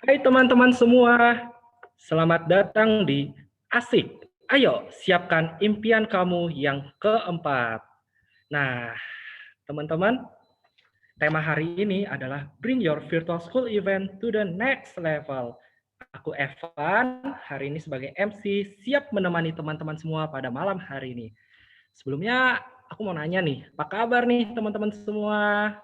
Hai teman-teman semua, selamat datang di Asik. Ayo, siapkan impian kamu yang keempat. Nah, teman-teman, tema hari ini adalah Bring Your Virtual School Event to the Next Level. Aku Evan, hari ini sebagai MC, siap menemani teman-teman semua pada malam hari ini. Sebelumnya, aku mau nanya nih, apa kabar nih teman-teman semua?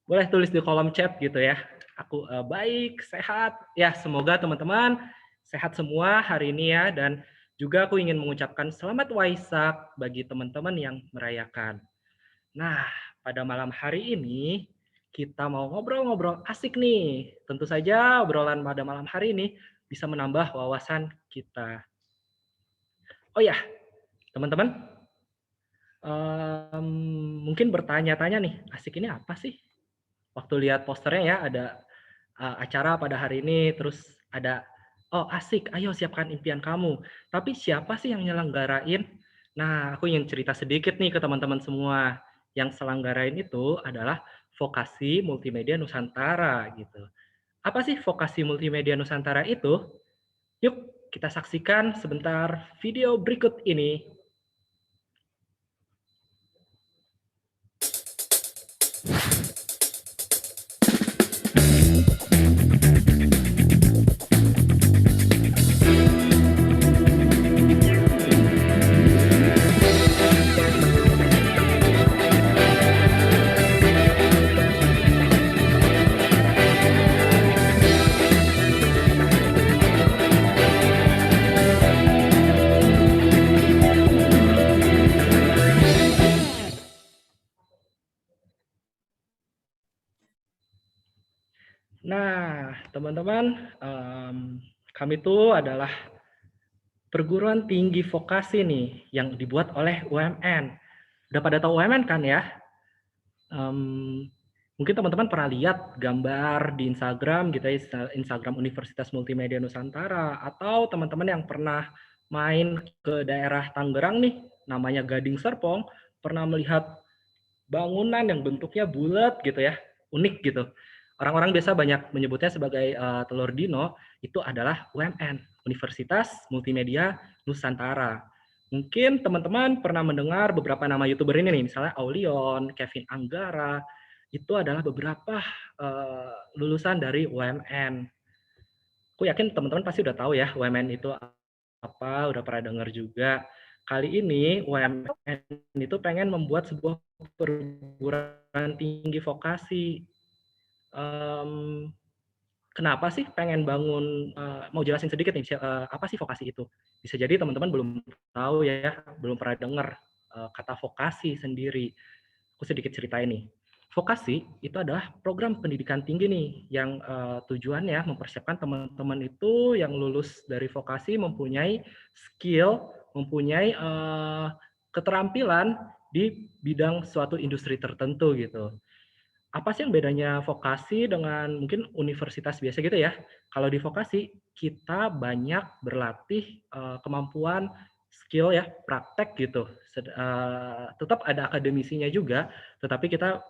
Boleh tulis di kolom chat gitu ya. Aku baik, sehat. Ya, semoga teman-teman sehat semua hari ini ya. Dan juga aku ingin mengucapkan selamat Waisak bagi teman-teman yang merayakan. Nah, pada malam hari ini kita mau ngobrol-ngobrol asik nih. Tentu saja obrolan pada malam hari ini bisa menambah wawasan kita. Oh ya, teman-teman, mungkin bertanya-tanya nih, asik ini apa sih? Waktu lihat posternya ya, ada acara pada hari ini, terus ada, oh asik, ayo siapkan impian kamu. Tapi siapa sih yang nyelenggarain? Nah, aku ingin cerita sedikit nih ke teman-teman semua. Yang selenggarain itu adalah Vokasi Multimedia Nusantara gitu. Apa sih Vokasi Multimedia Nusantara itu? Yuk kita saksikan sebentar video berikut ini. Nah, teman-teman, kami itu adalah perguruan tinggi vokasi nih yang dibuat oleh UMN. Udah pada tahu UMN kan ya? Mungkin teman-teman pernah lihat gambar di Instagram gitu ya, Instagram Universitas Multimedia Nusantara, atau teman-teman yang pernah main ke daerah Tangerang nih, namanya Gading Serpong, pernah melihat bangunan yang bentuknya bulat gitu ya, unik gitu. Orang-orang biasa banyak menyebutnya sebagai telur dino, itu adalah UMN, Universitas Multimedia Nusantara. Mungkin teman-teman pernah mendengar beberapa nama YouTuber ini nih, misalnya Aulion, Kevin Anggara, itu adalah beberapa lulusan dari UMN. Aku yakin teman-teman pasti udah tahu ya UMN itu apa, udah pernah dengar juga. Kali ini UMN itu pengen membuat sebuah perguruan tinggi vokasi. Kenapa sih pengen bangun, mau jelasin sedikit nih, apa sih vokasi itu? Bisa jadi teman-teman belum tahu ya, belum pernah dengar kata vokasi sendiri. Aku sedikit cerita ini. Vokasi itu adalah program pendidikan tinggi nih yang tujuannya mempersiapkan teman-teman itu yang lulus dari vokasi mempunyai skill, mempunyai keterampilan di bidang suatu industri tertentu gitu. Apa sih yang bedanya vokasi dengan mungkin universitas biasa gitu ya? Kalau di vokasi kita banyak berlatih kemampuan skill ya, praktek gitu. Tetap ada akademisinya juga, tetapi kita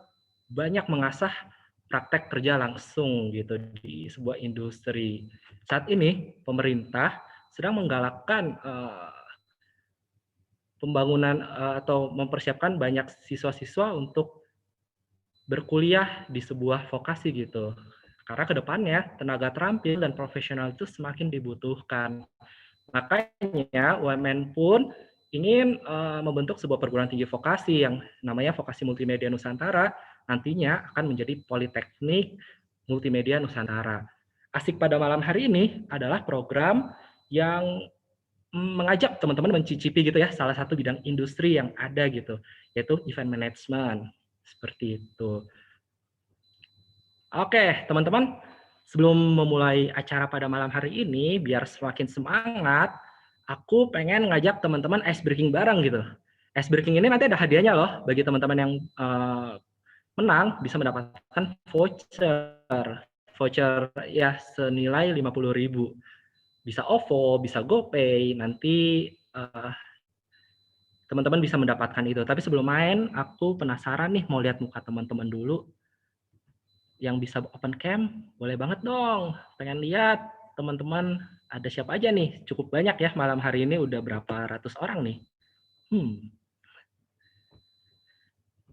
banyak mengasah praktek kerja langsung gitu di sebuah industri. Saat ini pemerintah sedang menggalakkan pembangunan atau mempersiapkan banyak siswa-siswa untuk berkuliah di sebuah vokasi gitu. Karena kedepannya tenaga terampil dan profesional itu semakin dibutuhkan. Makanya UMN pun ingin membentuk sebuah perguruan tinggi vokasi yang namanya Vokasi Multimedia Nusantara, nantinya akan menjadi Politeknik Multimedia Nusantara. Asik pada malam hari ini adalah program yang mengajak teman-teman mencicipi gitu ya salah satu bidang industri yang ada gitu, yaitu event management. Seperti itu. Oke, teman-teman, sebelum memulai acara pada malam hari ini, biar semakin semangat, aku pengen ngajak teman-teman ice breaking bareng gitu. Ice breaking ini nanti ada hadiahnya loh, bagi teman-teman yang menang bisa mendapatkan voucher. Voucher ya senilai 50.000. Bisa OVO, bisa GoPay, nanti teman-teman bisa mendapatkan itu. Tapi sebelum main, aku penasaran nih mau lihat muka teman-teman dulu. yang bisa open cam, boleh banget dong. Pengen lihat teman-teman ada siapa aja nih. Cukup banyak ya malam hari ini, udah berapa ratus orang nih.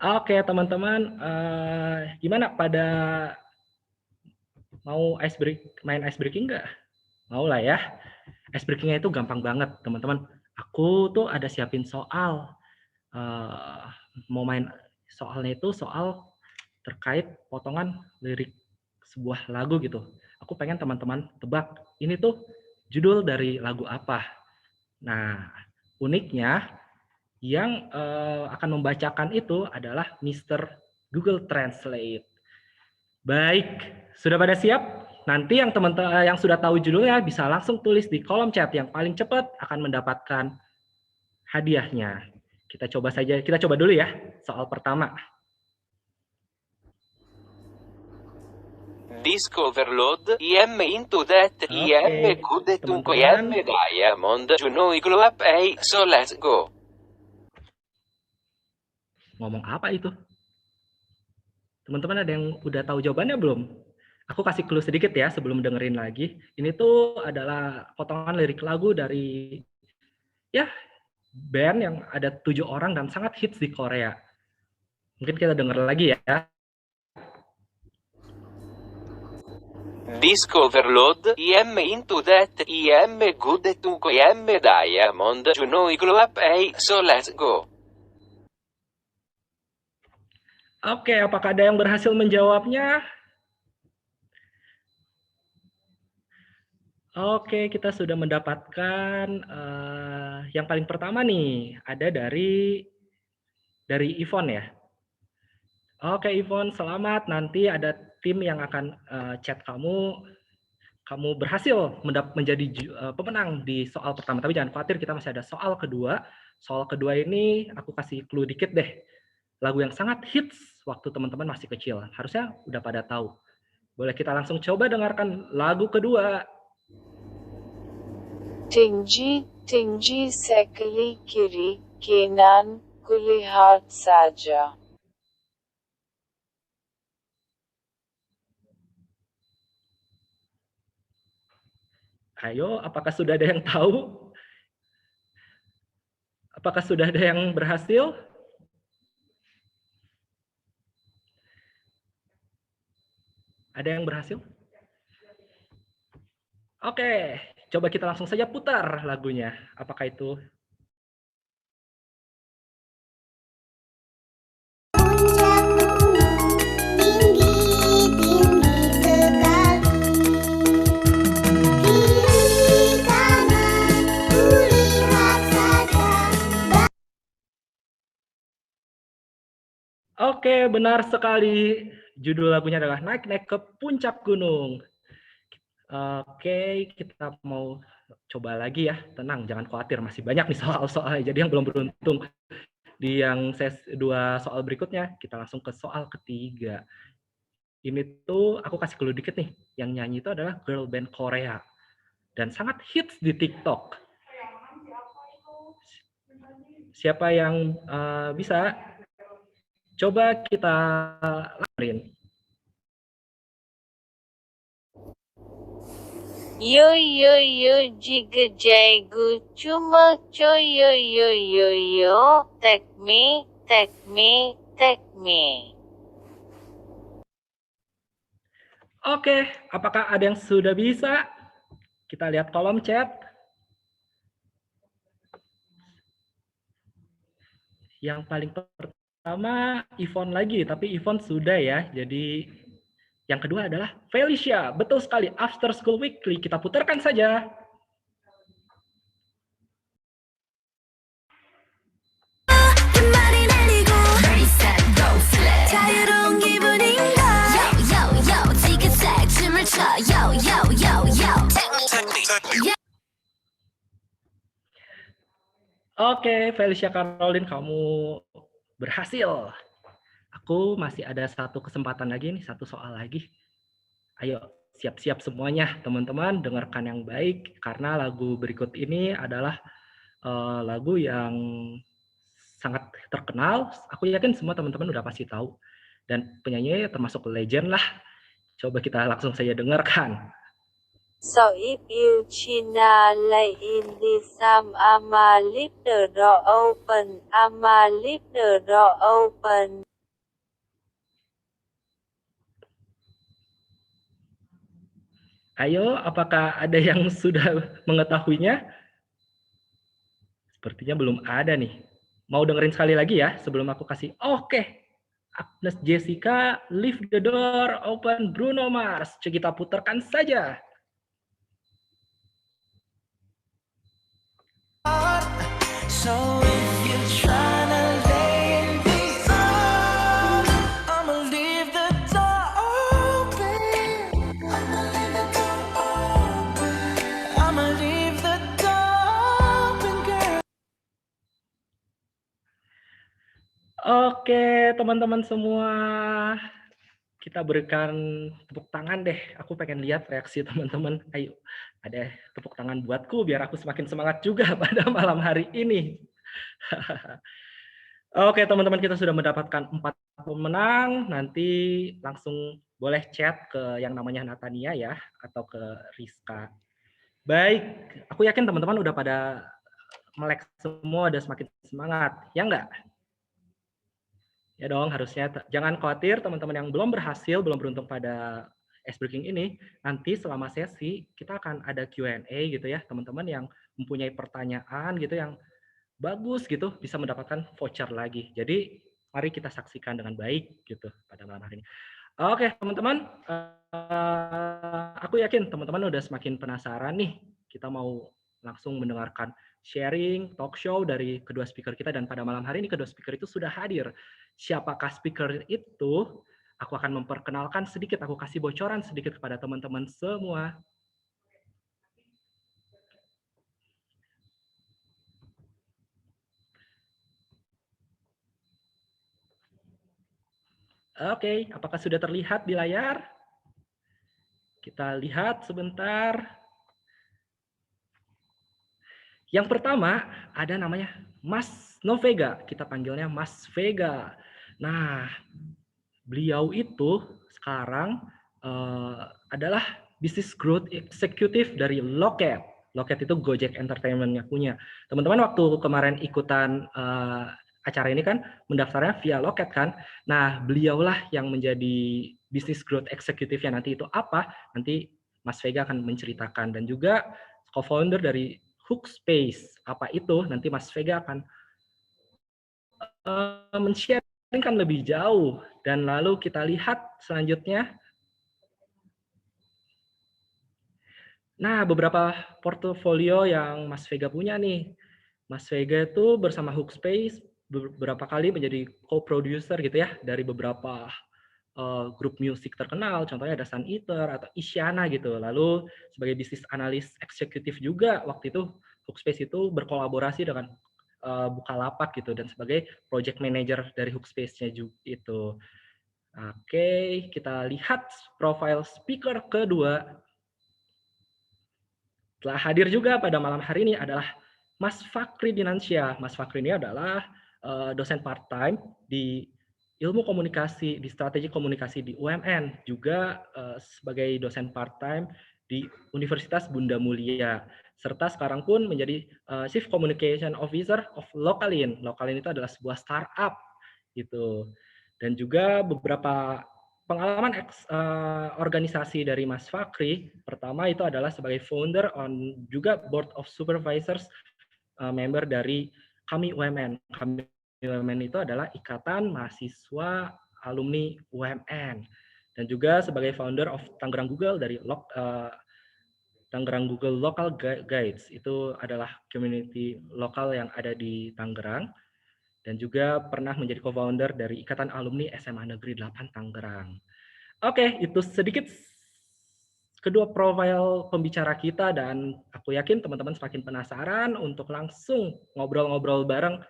Oke teman-teman, gimana pada mau main ice breaking nggak? Mau lah ya. Ice breakingnya itu gampang banget teman-teman. Aku tuh ada siapin soal. Mau main soalnya itu soal terkait potongan lirik sebuah lagu gitu. Aku pengen teman-teman tebak, ini tuh judul dari lagu apa. Nah, uniknya yang akan membacakan itu adalah Mr. Google Translate. Baik, sudah pada siap? Nanti yang teman-teman yang sudah tahu judulnya bisa langsung tulis di kolom chat. Yang paling cepat akan mendapatkan hadiahnya. Kita coba dulu ya soal pertama. Discoverload, IM into that, IM good tunko, IM diamond, Juno glow up, so let's go. Ngomong apa itu? Teman-teman ada yang udah tahu jawabannya belum? Aku kasih clue sedikit ya sebelum dengerin lagi. Ini tuh adalah potongan lirik lagu dari ya band yang ada 7 orang dan sangat hits di Korea. Mungkin kita denger lagi ya. Discoverload, IM into that, IM good tunko, IM diamond, Juno glow up, so let's go. Oke, apakah ada yang berhasil menjawabnya? Oke, kita sudah mendapatkan yang paling pertama nih, ada dari Ivon ya. Oke Ivon, selamat. Nanti ada tim yang akan chat kamu. Kamu berhasil menjadi pemenang di soal pertama. Tapi jangan khawatir, kita masih ada soal kedua. Soal kedua ini aku kasih clue dikit deh. Lagu yang sangat hits waktu teman-teman masih kecil. Harusnya udah pada tahu. Boleh kita langsung coba dengarkan lagu kedua. Tingji, tingji sekali kiri, kanan, kulihat saja. Ayo, apakah sudah ada yang tahu? Apakah sudah ada yang berhasil? Ada yang berhasil? Oke, coba kita langsung saja putar lagunya. Apakah itu? Oke, benar sekali. Judul lagunya adalah Naik-Naik ke Puncak Gunung. Oke, kita mau coba lagi ya. Tenang, jangan khawatir. Masih banyak nih soal-soalnya. Jadi yang belum beruntung di yang dua soal berikutnya, kita langsung ke soal ketiga. Ini tuh aku kasih clue dikit nih. Yang nyanyi itu adalah girl band Korea. Dan sangat hits di TikTok. Siapa yang bisa? Coba kita lakuin. Yo yo yo jiga jaigu cuma yo yo take me. Oke, apakah ada yang sudah bisa? Kita lihat kolom chat. Yang paling pertama Ivon lagi, tapi Ivon sudah ya. Jadi yang kedua adalah Felicia. Betul sekali, After School Weekly. Kita putarkan saja. Oke, Felicia Caroline, kamu berhasil. Aku masih ada satu kesempatan lagi nih, satu soal lagi. Ayo, siap-siap semuanya, teman-teman. Dengarkan yang baik, karena lagu berikut ini adalah lagu yang sangat terkenal. Aku yakin semua teman-teman udah pasti tahu. Dan penyanyinya termasuk legend lah. Coba kita langsung saja dengarkan. So if you China lay in this leave the door open, leave the door open. Ayo, apakah ada yang sudah mengetahuinya? Sepertinya belum ada nih. Mau dengerin sekali lagi ya sebelum aku kasih oke. Agnes Jessica, leave the door open Bruno Mars. Coba kita putarkan saja. So if you're trying to lay in these arms, I'ma leave the door open. I'ma leave the door open. I'ma leave the door open, girl. Oke, teman-teman semua. Kita berikan tepuk tangan deh. Aku pengen lihat reaksi teman-teman. Ayo, ada tepuk tangan buatku biar aku semakin semangat juga pada malam hari ini. Oke, teman-teman, kita sudah mendapatkan 4 pemenang. Nanti langsung boleh chat ke yang namanya Natania ya, atau ke Rizka. Baik, aku yakin teman-teman udah pada melek semua, udah semakin semangat. Ya enggak? Ya dong, harusnya. Jangan khawatir teman-teman yang belum berhasil, belum beruntung pada Ice Breaking ini, nanti selama sesi kita akan ada Q&A gitu ya, teman-teman yang mempunyai pertanyaan gitu yang bagus gitu, bisa mendapatkan voucher lagi. Jadi mari kita saksikan dengan baik gitu pada malam hari ini. Oke teman-teman, aku yakin teman-teman udah semakin penasaran nih, kita mau langsung mendengarkan sharing, talk show dari kedua speaker kita, dan pada malam hari ini kedua speaker itu sudah hadir. Siapakah speaker itu? Aku akan memperkenalkan sedikit, aku kasih bocoran sedikit kepada teman-teman semua. Oke, apakah sudah terlihat di layar? Kita lihat sebentar. Yang pertama ada namanya Mas Novega, kita panggilnya Mas Vega. Nah, beliau itu sekarang adalah Business Growth Executive dari Loket. Loket itu Gojek Entertainment-nya punya. Teman-teman waktu kemarin ikutan acara ini kan mendaftarnya via Loket kan. Nah, beliaulah yang menjadi Business Growth Executive-nya. Nanti itu apa? Nanti Mas Vega akan menceritakan, dan juga co-founder dari Hookspace. Apa itu? Nanti Mas Vega akan men-sharingkan lebih jauh. Dan lalu kita lihat selanjutnya. Nah, beberapa portofolio yang Mas Vega punya nih. Mas Vega itu bersama Hookspace beberapa kali menjadi co-producer gitu ya dari beberapa grup musik terkenal, contohnya ada Sun Eater atau Isyana gitu. Lalu sebagai bisnis analis eksekutif juga waktu itu Hookspace itu berkolaborasi dengan Bukalapak gitu, dan sebagai project manager dari Hookspace-nya juga itu. Oke, kita lihat profil speaker kedua. Telah hadir juga pada malam hari ini adalah Mas Fakri Dinansyah. Mas Fakri ini adalah dosen part-time di ilmu komunikasi, di strategi komunikasi di UMN, juga sebagai dosen part-time di Universitas Bunda Mulia, serta sekarang pun menjadi Chief Communication Officer of Lokalin. Lokalin itu adalah sebuah startup gitu. Dan juga beberapa pengalaman organisasi dari Mas Fakri, pertama itu adalah sebagai founder on juga board of supervisors member dari kami UMN. Kami UMN itu adalah Ikatan Mahasiswa Alumni UMN, dan juga sebagai founder of Tangerang Google dari Tangerang Google Local Guides. Itu adalah community lokal yang ada di Tangerang, dan juga pernah menjadi co-founder dari Ikatan Alumni SMA Negeri 8 Tangerang. Oke, itu sedikit kedua profil pembicara kita, dan aku yakin teman-teman semakin penasaran untuk langsung ngobrol-ngobrol bareng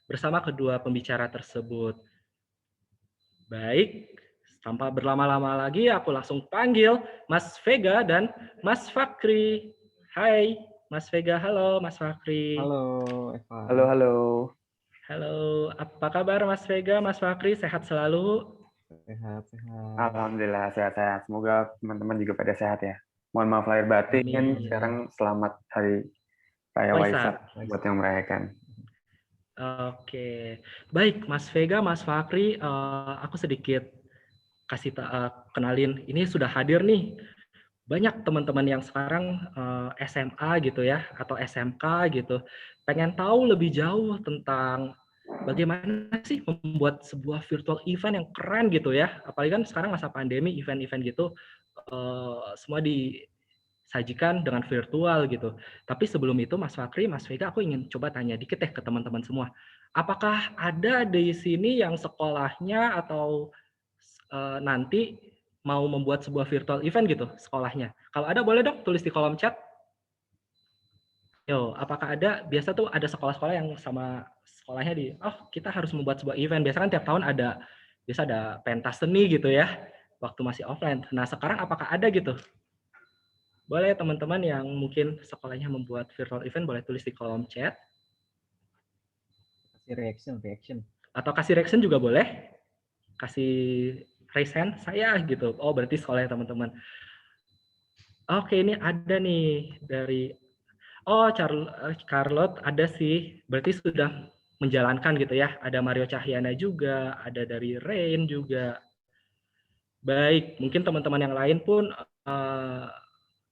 bersama kedua pembicara tersebut. Baik, tanpa berlama-lama lagi, aku langsung panggil Mas Vega dan Mas Fakri. Hai, Mas Vega. Halo, Mas Fakri. Halo, Eva. Halo, halo. Halo, apa kabar Mas Vega, Mas Fakri? Sehat selalu? Sehat-sehat. Alhamdulillah sehat-sehat. Semoga teman-teman juga pada sehat ya. Mohon maaf lahir batin. Amin. Sekarang selamat hari Raya Waisak. Waisak buat yang merayakan. Oke, baik Mas Vega, Mas Fakri, aku sedikit kenalin. Ini sudah hadir nih banyak teman-teman yang sekarang SMA gitu ya atau SMK gitu, pengen tahu lebih jauh tentang bagaimana sih membuat sebuah virtual event yang keren gitu ya. Apalagi kan sekarang masa pandemi, event-event gitu semua disajikan dengan virtual gitu. Tapi sebelum itu Mas Fakri, Mas Vega, aku ingin coba tanya dikit deh ke teman-teman semua. Apakah ada di sini yang sekolahnya atau nanti mau membuat sebuah virtual event gitu sekolahnya? Kalau ada boleh dong tulis di kolom chat. Yo, apakah ada? Biasa tuh ada sekolah-sekolah yang sama sekolahnya kita harus membuat sebuah event. Biasa kan tiap tahun biasa ada pentas seni gitu ya, waktu masih offline. Nah sekarang apakah ada gitu? Boleh teman-teman yang mungkin sekolahnya membuat virtual event boleh tulis di kolom chat. Kasih reaction. Atau kasih reaction juga boleh. Kasih raise hand saya gitu. Oh berarti sekolahnya teman-teman. Oke, ini ada nih dari Charlotte ada sih. Berarti sudah menjalankan gitu ya. Ada Mario Cahyana juga, ada dari Rain juga. Baik, mungkin teman-teman yang lain pun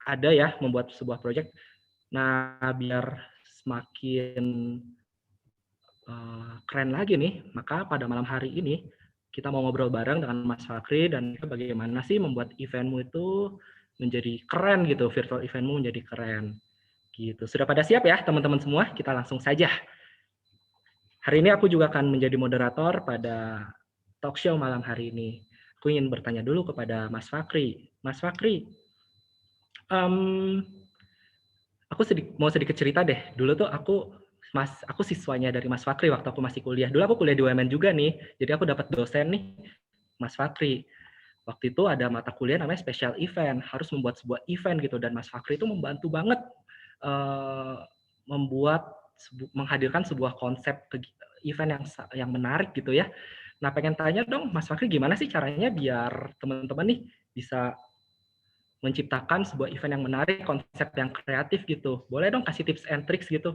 ada ya membuat sebuah project. Nah, biar semakin keren lagi nih, maka pada malam hari ini kita mau ngobrol bareng dengan Mas Fakri dan bagaimana sih membuat eventmu itu menjadi keren gitu, virtual eventmu menjadi keren. Gitu. Sudah pada siap ya teman-teman semua? Kita langsung saja. Hari ini aku juga akan menjadi moderator pada talk show malam hari ini. Aku ingin bertanya dulu kepada Mas Fakri. Mas Fakri, aku mau sedikit cerita deh. Dulu tuh aku siswanya dari Mas Fakri waktu aku masih kuliah. Dulu aku kuliah di UMN juga nih. Jadi aku dapat dosen nih, Mas Fakri. Waktu itu ada mata kuliah namanya special event, harus membuat sebuah event gitu, dan Mas Fakri itu membantu banget menghadirkan sebuah konsep event yang menarik gitu ya. Nah pengen tanya dong Mas Fakri, gimana sih caranya biar teman-teman nih bisa menciptakan sebuah event yang menarik, konsep yang kreatif gitu. Boleh dong kasih tips and tricks gitu.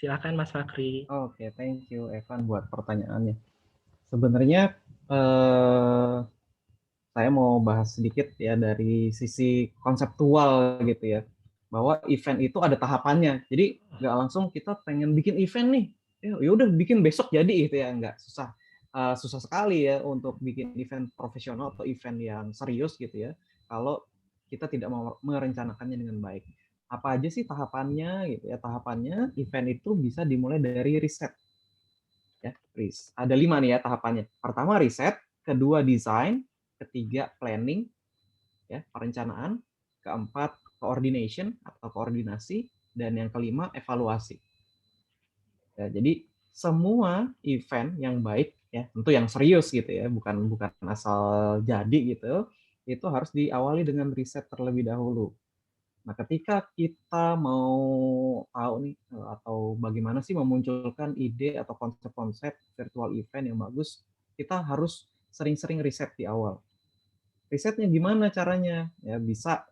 Silakan Mas Fakri. Oke, thank you Evan buat pertanyaannya. Sebenarnya saya mau bahas sedikit ya dari sisi konseptual gitu ya, bahwa event itu ada tahapannya. Jadi nggak langsung kita pengen bikin event nih, ya udah bikin besok jadi gitu ya, nggak susah. Susah sekali ya untuk bikin event profesional atau event yang serius gitu ya, kalau kita tidak mau merencanakannya dengan baik. Apa aja sih tahapannya gitu ya? Tahapannya event itu bisa dimulai dari riset. Ya, ada 5 nih ya tahapannya. Pertama riset, kedua desain, ketiga planning, ya perencanaan, keempat coordination atau koordinasi, dan yang kelima evaluasi. Ya, jadi semua event yang baik ya, tentu yang serius gitu ya, bukan asal jadi gitu, itu harus diawali dengan riset terlebih dahulu. Nah, ketika kita mau tahu nih atau bagaimana sih memunculkan ide atau konsep-konsep virtual event yang bagus, kita harus sering-sering riset di awal. Risetnya gimana caranya? Ya bisa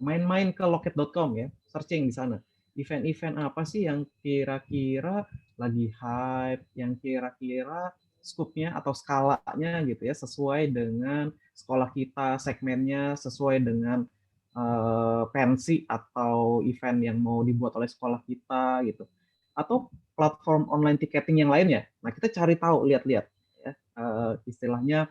main-main ke loket.com ya, searching di sana. Event-event apa sih yang kira-kira lagi hype, yang kira-kira skupnya atau skalanya gitu ya, sesuai dengan sekolah kita, segmennya sesuai dengan pensi atau event yang mau dibuat oleh sekolah kita gitu. Atau platform online ticketing yang lainnya. Nah, kita cari tahu, lihat-lihat ya. Istilahnya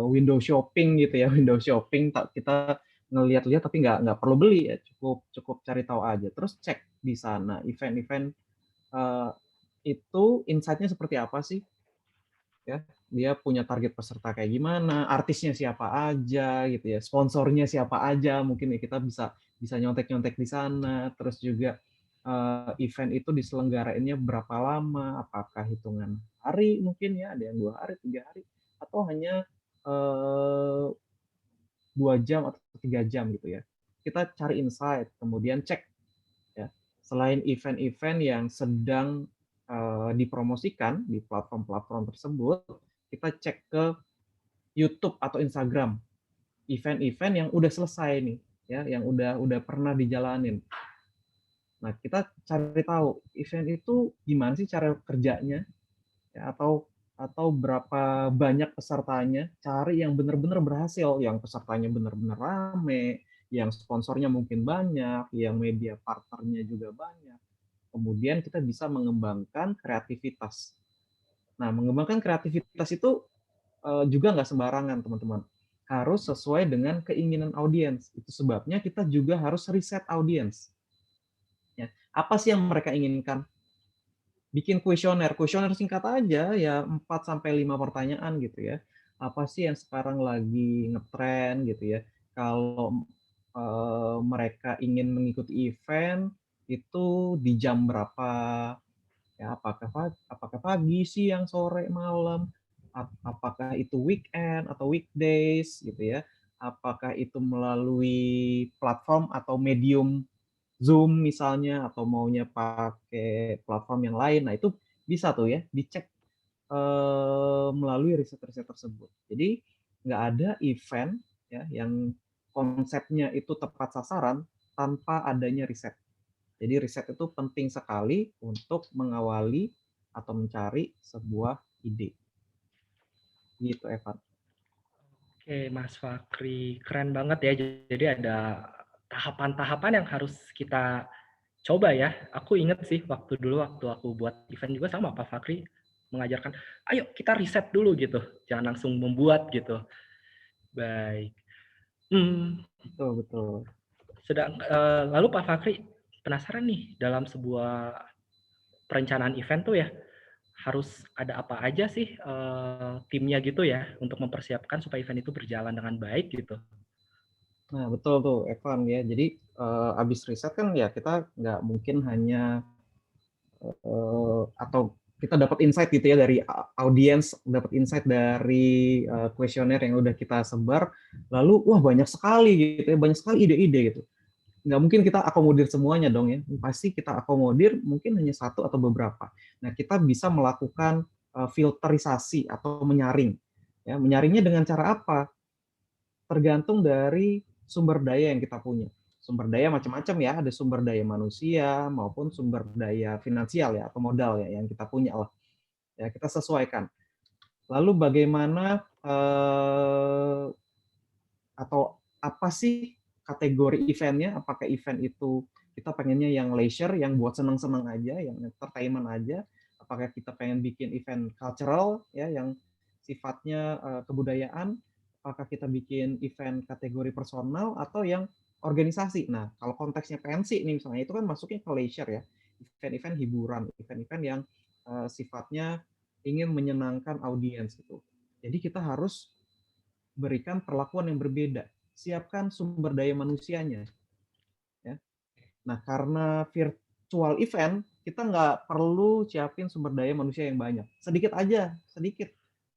window shopping gitu ya, window shopping kita ngelihat-lihat tapi nggak perlu beli ya, cukup cari tahu aja. Terus cek di sana event-event itu insight-nya seperti apa sih? Ya, dia punya target peserta kayak gimana, artisnya siapa aja gitu ya, sponsornya siapa aja, mungkin ya kita bisa nyontek-nyontek di sana. Terus juga event itu diselenggarainnya berapa lama, apakah hitungan hari mungkin ya, ada yang 2 hari, 3 hari, atau hanya 2 jam atau 3 jam gitu ya. Kita cari insight, kemudian cek ya. Selain event-event yang sedang dipromosikan di platform-platform tersebut, kita cek ke YouTube atau Instagram event-event yang udah selesai nih, ya, yang udah pernah dijalanin. Nah, kita cari tahu event itu gimana sih cara kerjanya, ya, atau berapa banyak pesertanya, cari yang benar-benar berhasil, yang pesertanya benar-benar rame, yang sponsornya mungkin banyak, yang media partnernya juga banyak. Kemudian kita bisa mengembangkan kreativitas. Nah, mengembangkan kreativitas itu juga nggak sembarangan, teman-teman. Harus sesuai dengan keinginan audiens. Itu sebabnya kita juga harus riset audiens. Ya, apa sih yang mereka inginkan? Bikin kuesioner singkat aja, ya 4-5 pertanyaan gitu ya. Apa sih yang sekarang lagi ngetren gitu ya? Kalau mereka ingin mengikuti event itu di jam berapa? Ya, apakah pagi, siang, sore, malam? Apakah itu weekend atau weekdays gitu ya? Apakah itu melalui platform atau medium Zoom misalnya, atau maunya pakai platform yang lain. Nah, itu bisa tuh ya dicek melalui riset-riset tersebut. Jadi nggak ada event ya yang konsepnya itu tepat sasaran tanpa adanya riset. Jadi riset itu penting sekali untuk mengawali atau mencari sebuah ide. Gitu, Evan. Oke, Mas Fakri, keren banget ya. Jadi ada tahapan-tahapan yang harus kita coba ya. Aku inget sih waktu aku buat event juga sama Pak Fakri mengajarkan, ayo kita riset dulu gitu, jangan langsung membuat gitu. Baik. Betul. Lalu Pak Fakri, penasaran nih dalam sebuah perencanaan event tuh ya, harus ada apa aja sih timnya gitu ya untuk mempersiapkan supaya event itu berjalan dengan baik gitu. Nah, betul tuh, Evan ya. Jadi abis riset kan ya kita nggak mungkin hanya atau kita dapat insight gitu ya dari audiens, dapat insight dari kuesioner yang udah kita sebar, lalu wah banyak sekali gitu ya, banyak sekali ide-ide gitu. Nggak mungkin kita akomodir semuanya dong ya, pasti kita akomodir mungkin hanya satu atau beberapa. Nah, kita bisa melakukan filterisasi atau menyaring. Ya, menyaringnya dengan cara apa? Tergantung dari sumber daya yang kita punya. Sumber daya macam-macam ya, ada sumber daya manusia maupun sumber daya finansial ya atau modal ya yang kita punya lah. Ya, kita sesuaikan. Lalu bagaimana atau apa sih kategori eventnya? Apakah event itu kita pengennya yang leisure, yang buat senang-senang aja, yang entertainment aja? Apakah kita pengen bikin event cultural ya yang sifatnya kebudayaan? Apakah kita bikin event kategori personal atau yang organisasi? Nah, kalau konteksnya pensi nih misalnya itu kan masuknya ke leisure ya, event-event hiburan, event-event yang sifatnya ingin menyenangkan audiens gitu. Jadi kita harus berikan perlakuan yang berbeda. Siapkan sumber daya manusianya. Ya. Nah, karena virtual event, kita nggak perlu siapin sumber daya manusia yang banyak. Sedikit aja, sedikit.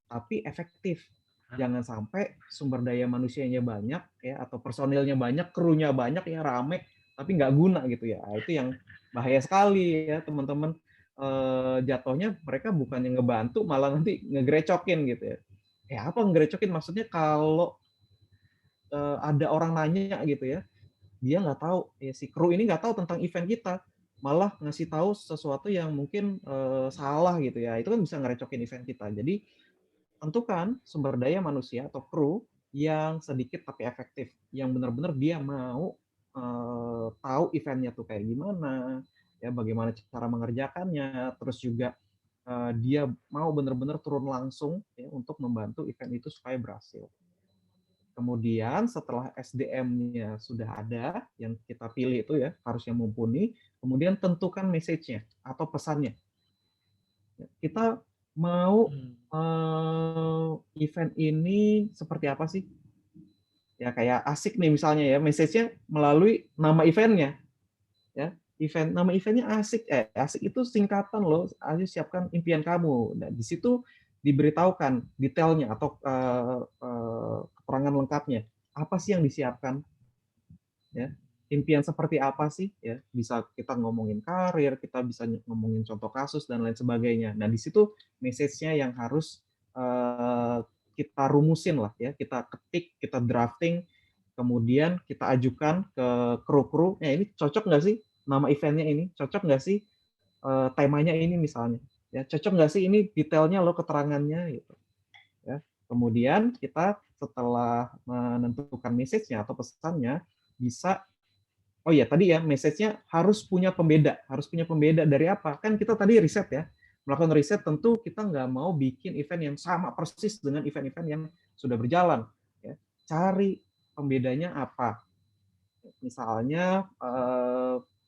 Tapi efektif. Jangan sampai sumber daya manusianya banyak, ya, atau personilnya banyak, krunya banyak, ya rame, tapi nggak guna gitu ya. Itu yang bahaya sekali ya teman-teman. Jatuhnya mereka bukannya ngebantu, malah nanti ngegrecokin gitu ya. Apa ngerecokin? Maksudnya kalau ada orang nanya gitu ya, dia nggak tahu, ya si kru ini nggak tahu tentang event kita, malah ngasih tahu sesuatu yang mungkin salah gitu ya, itu kan bisa ngerecokin event kita. Jadi tentukan sumber daya manusia atau kru yang sedikit tapi efektif, yang benar-benar dia mau tahu eventnya tuh kayak gimana, ya bagaimana cara mengerjakannya, terus juga dia mau benar-benar turun langsung ya, untuk membantu event itu supaya berhasil. Kemudian setelah SDM-nya sudah ada, yang kita pilih itu ya, harus yang mumpuni, kemudian tentukan message-nya atau pesannya. Kita mau event ini seperti apa sih? Ya kayak asik nih misalnya ya, message-nya melalui nama eventnya. Ya, nama eventnya asik. Asik itu singkatan loh, ayo siapkan impian kamu. Nah, di situ diberitahukan detailnya atau keterangan lengkapnya. Apa sih yang disiapkan? Ya. impian seperti apa sih ya, bisa kita ngomongin karir, kita bisa ngomongin contoh kasus dan lain sebagainya. Nah di situ message-nya yang harus kita rumusin lah ya, kita ketik, kita drafting, kemudian kita ajukan ke kru-kru, ini cocok nggak sih nama eventnya ini, cocok nggak sih temanya ini misalnya, ya cocok nggak sih ini detailnya lo keterangannya gitu. Ya. Kemudian kita setelah menentukan message-nya atau pesannya bisa, oh ya tadi ya message-nya harus punya pembeda dari apa? Kan kita tadi riset ya, melakukan riset tentu kita nggak mau bikin event yang sama persis dengan event-event yang sudah berjalan. Ya. Cari pembedanya apa? Misalnya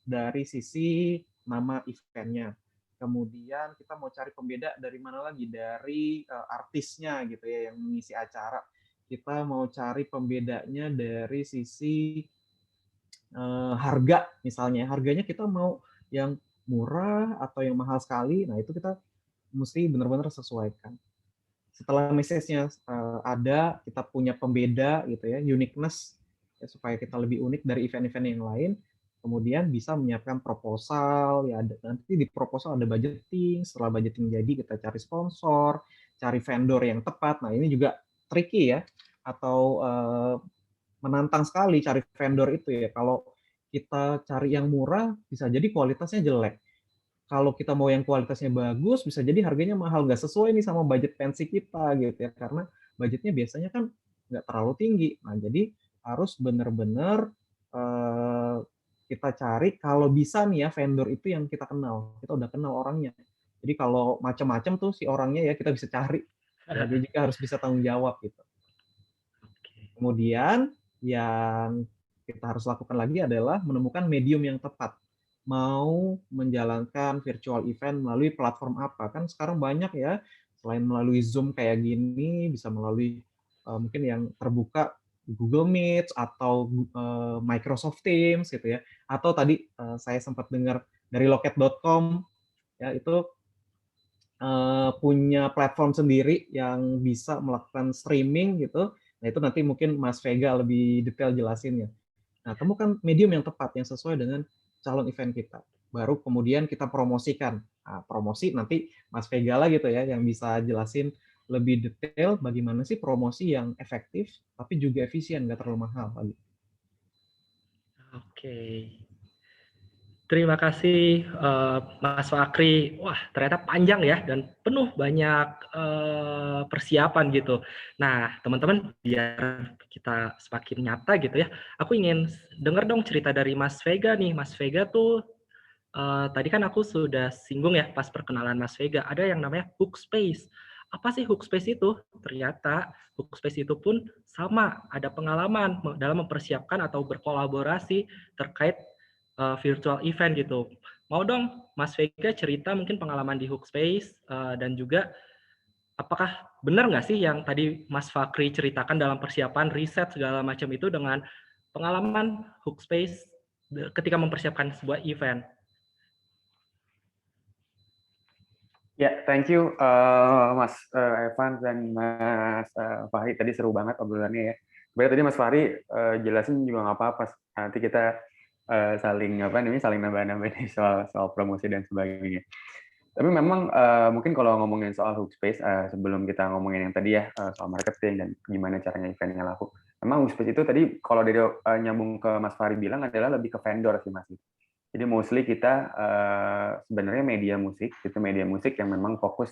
dari sisi nama eventnya. Kemudian kita mau cari pembeda dari mana lagi? Dari artisnya gitu ya yang mengisi acara. Kita mau cari pembedanya dari sisi harga misalnya. Harganya kita mau yang murah atau yang mahal sekali. Nah, itu kita mesti benar-benar sesuaikan. Setelah message-nya ada, kita punya pembeda gitu ya, uniqueness ya, supaya kita lebih unik dari event-event yang lain. Kemudian bisa menyiapkan proposal, ya nanti di proposal ada budgeting, setelah budgeting jadi kita cari sponsor, cari vendor yang tepat. Nah ini juga tricky ya, atau menantang sekali cari vendor itu ya. Kalau kita cari yang murah, bisa jadi kualitasnya jelek. Kalau kita mau yang kualitasnya bagus, bisa jadi harganya mahal, nggak sesuai nih sama budget pensi kita gitu ya, karena budgetnya biasanya kan nggak terlalu tinggi. Nah jadi harus benar-benar kita cari kalau bisa nih ya vendor itu yang kita kenal, kita udah kenal orangnya. Jadi kalau macam-macam tuh si orangnya ya kita bisa cari. Ya, dia juga harus bisa tanggung jawab gitu. Kemudian yang kita harus lakukan lagi adalah menemukan medium yang tepat. Mau menjalankan virtual event melalui platform apa? Kan sekarang banyak ya, selain melalui Zoom kayak gini, bisa melalui mungkin yang terbuka Google Meet atau Microsoft Teams gitu ya. Atau tadi saya sempat dengar dari loket.com ya, itu punya platform sendiri yang bisa melakukan streaming gitu. Nah, itu nanti mungkin Mas Vega lebih detail jelasinnya. Nah, temukan medium yang tepat yang sesuai dengan calon event kita. Baru kemudian kita promosikan. Nah, promosi nanti Mas Vega lah gitu ya yang bisa jelasin lebih detail bagaimana sih promosi yang efektif tapi juga efisien, nggak terlalu mahal lagi. Oke. Terima kasih Mas Fakri. Wah, ternyata panjang ya dan penuh banyak persiapan gitu. Nah, teman-teman, biar kita semakin nyata gitu ya, aku ingin dengar dong cerita dari Mas Vega nih. Mas Vega tuh tadi kan aku sudah singgung ya pas perkenalan Mas Vega, ada yang namanya Hookspace. Apa sih Hookspace itu? Ternyata Hookspace itu pun sama, ada pengalaman dalam mempersiapkan atau berkolaborasi terkait virtual event gitu. Mau dong Mas Vega cerita mungkin pengalaman di Hookspace dan juga apakah benar nggak sih yang tadi Mas Fakri ceritakan dalam persiapan riset segala macam itu dengan pengalaman Hookspace ketika mempersiapkan sebuah event? Ya, thank you Mas Evan dan Mas Fahri. Tadi seru banget obrolannya ya. Sebenarnya tadi Mas Fahri jelasin juga nggak apa-apa. Nanti kita saling nambah-nambah soal promosi dan sebagainya. Tapi memang mungkin kalau ngomongin soal Hookspace, sebelum kita ngomongin yang tadi ya soal marketing dan gimana caranya eventnya laku. Memang Hookspace itu tadi kalau dari nyambung ke Mas Fahri bilang adalah lebih ke vendor sih Mas. Jadi mostly kita sebenarnya media musik yang memang fokus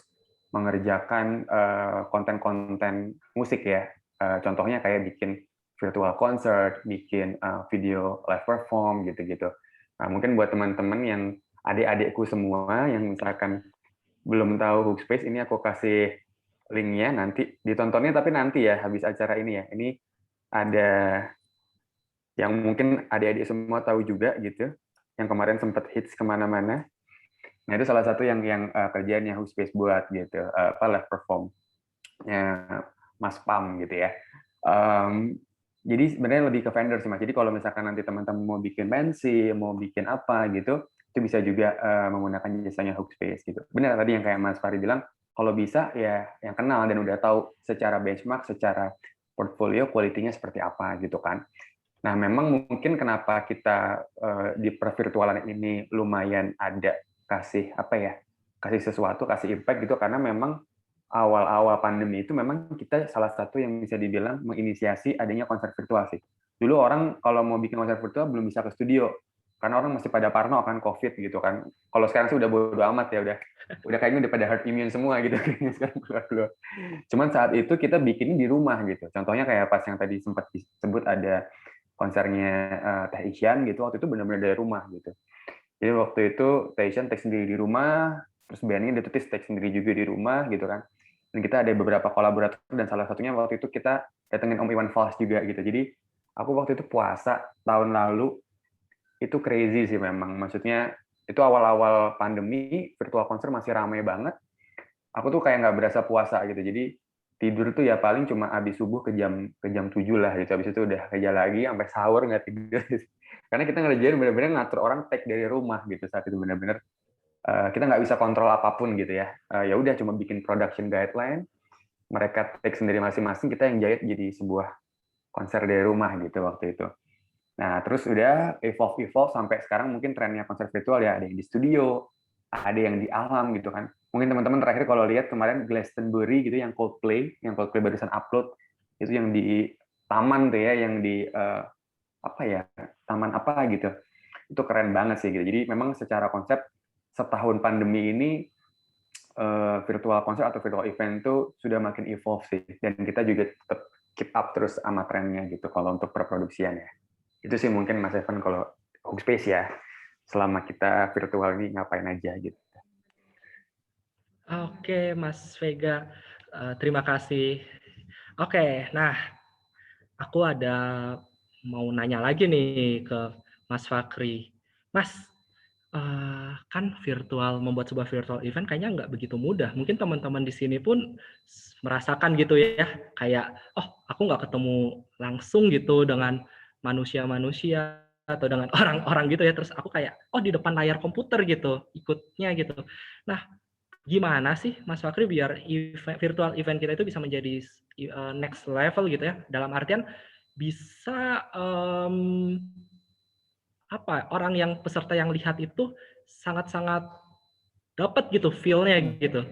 mengerjakan konten-konten musik ya. Contohnya kayak bikin virtual concert, bikin video live perform gitu-gitu. Nah, mungkin buat teman-teman yang adik-adikku semua yang misalkan belum tahu Hookspace, ini aku kasih linknya nanti ditontonnya, tapi nanti ya habis acara ini ya. Ini ada yang mungkin adik-adik semua tahu juga gitu, yang kemarin sempat hits kemana-mana. Nah itu salah satu yang kerjaannya Hookspace buat gitu, live perform ya Mas Pam gitu ya. Jadi sebenarnya lebih ke vendor sih Mas. Jadi kalau misalkan nanti teman-teman mau bikin pensi, mau bikin apa gitu, itu bisa juga menggunakan jasanya Hookspace gitu. Benar tadi yang kayak Mas Fahri bilang, kalau bisa ya yang kenal dan udah tahu secara benchmark, secara portfolio, quality-nya seperti apa gitu kan. Nah, memang mungkin kenapa kita di pervirtualan ini lumayan ada kasih sesuatu, kasih impact gitu, karena memang awal-awal pandemi itu memang kita salah satu yang bisa dibilang menginisiasi adanya konser virtual sih. Dulu orang kalau mau bikin konser virtual belum bisa ke studio, karena orang masih pada parno akan COVID gitu kan. Kalau sekarang sih udah bodo amat ya, udah kayaknya udah pada herd immune semua gitu kayaknya sekarang keluar. Cuman saat itu kita bikin di rumah gitu. Contohnya kayak pas yang tadi sempat disebut ada konsernya Teh Isyan gitu, waktu itu benar-benar dari rumah gitu. Jadi waktu itu Teh Isyan take sendiri di rumah, terus bandnya Detutis take sendiri juga di rumah gitu kan. Dan kita ada beberapa kolaborator, dan salah satunya waktu itu kita datengin Om Iwan Fals juga gitu. Jadi aku waktu itu puasa tahun lalu, itu crazy sih memang. Maksudnya itu awal-awal pandemi, virtual konser masih ramai banget. Aku tuh kayak nggak berasa puasa gitu. Jadi tidur tuh ya paling cuma habis subuh ke jam 7 lah gitu. Habis itu udah kerja lagi sampai sahur nggak tidur. Karena kita ngerjain benar-benar ngatur orang take dari rumah gitu saat itu benar-benar kita nggak bisa kontrol apapun gitu ya. Ya udah cuma bikin production guideline, mereka take sendiri masing-masing, kita yang jahit jadi sebuah konser dari rumah gitu waktu itu. Nah, terus udah evolve sampai sekarang mungkin trennya konser virtual ya, ada yang di studio, ada yang di alam gitu kan. Mungkin teman-teman terakhir kalau lihat kemarin Glastonbury gitu yang Coldplay barusan upload, itu yang di taman tuh ya, yang di taman apa gitu. Itu keren banget sih gitu. Jadi memang secara konsep setahun pandemi ini virtual konser atau virtual event itu sudah makin evolve sih, dan kita juga tetap keep up terus sama trennya gitu kalau untuk perproduksian ya. Itu sih mungkin Mas Evan kalau Hookspace ya, selama kita virtual ini ngapain aja gitu. Oke, Mas Vega, terima kasih. Oke, nah aku ada mau nanya lagi nih ke Mas Fakri. Mas, kan membuat sebuah virtual event kayaknya nggak begitu mudah. Mungkin teman-teman di sini pun merasakan gitu ya, kayak, oh aku nggak ketemu langsung gitu dengan manusia-manusia atau dengan orang-orang gitu ya, terus aku kayak, oh di depan layar komputer gitu, ikutnya gitu. Nah, gimana sih Mas Fakri biar virtual event kita itu bisa menjadi next level gitu ya, dalam artian bisa orang yang peserta yang lihat itu sangat-sangat dapat gitu feel-nya gitu.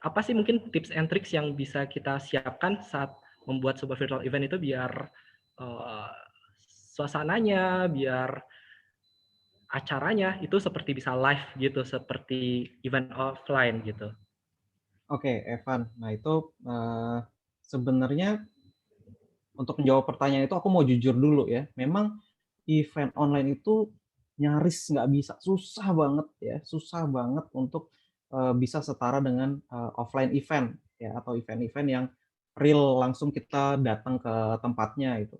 Apa sih mungkin tips and tricks yang bisa kita siapkan saat membuat sebuah virtual event itu biar suasananya, biar acaranya itu seperti bisa live gitu, seperti event offline gitu. Oke, Evan. Nah, itu sebenarnya untuk menjawab pertanyaan itu aku mau jujur dulu ya. Memang event online itu nyaris nggak bisa, susah banget ya, susah banget untuk bisa setara dengan offline event ya, atau event-event yang real langsung kita datang ke tempatnya itu.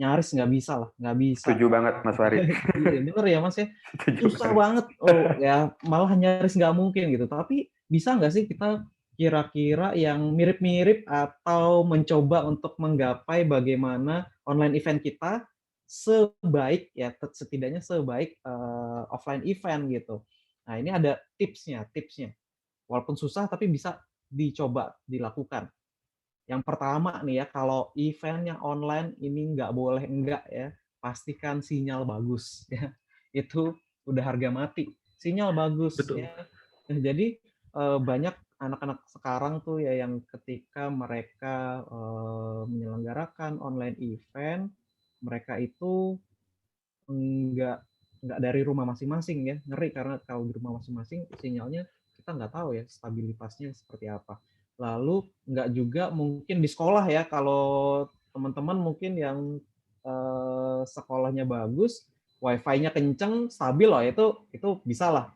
Nyaris nggak bisa lah, nggak bisa. Setuju banget Mas Fari. Bener ya Mas ya, susah banget. Oh ya, malah nyaris nggak mungkin gitu. Tapi bisa nggak sih kita kira-kira yang mirip-mirip atau mencoba untuk menggapai bagaimana online event kita sebaik ya, setidaknya sebaik offline event gitu. Nah ini ada tipsnya. Walaupun susah tapi bisa dicoba dilakukan. Yang pertama nih ya, kalau event yang online ini nggak boleh enggak ya, pastikan sinyal bagus ya. Itu udah harga mati. Sinyal bagus Betul. ya. Nah, jadi banyak anak-anak sekarang tuh ya yang ketika mereka menyelenggarakan online event, mereka itu nggak dari rumah masing-masing ya. Ngeri karena kalau di rumah masing-masing sinyalnya kita nggak tahu ya stabilitasnya seperti apa. Lalu nggak juga mungkin di sekolah ya, kalau teman-teman mungkin yang sekolahnya bagus, wifi-nya kenceng, stabil lah, itu bisa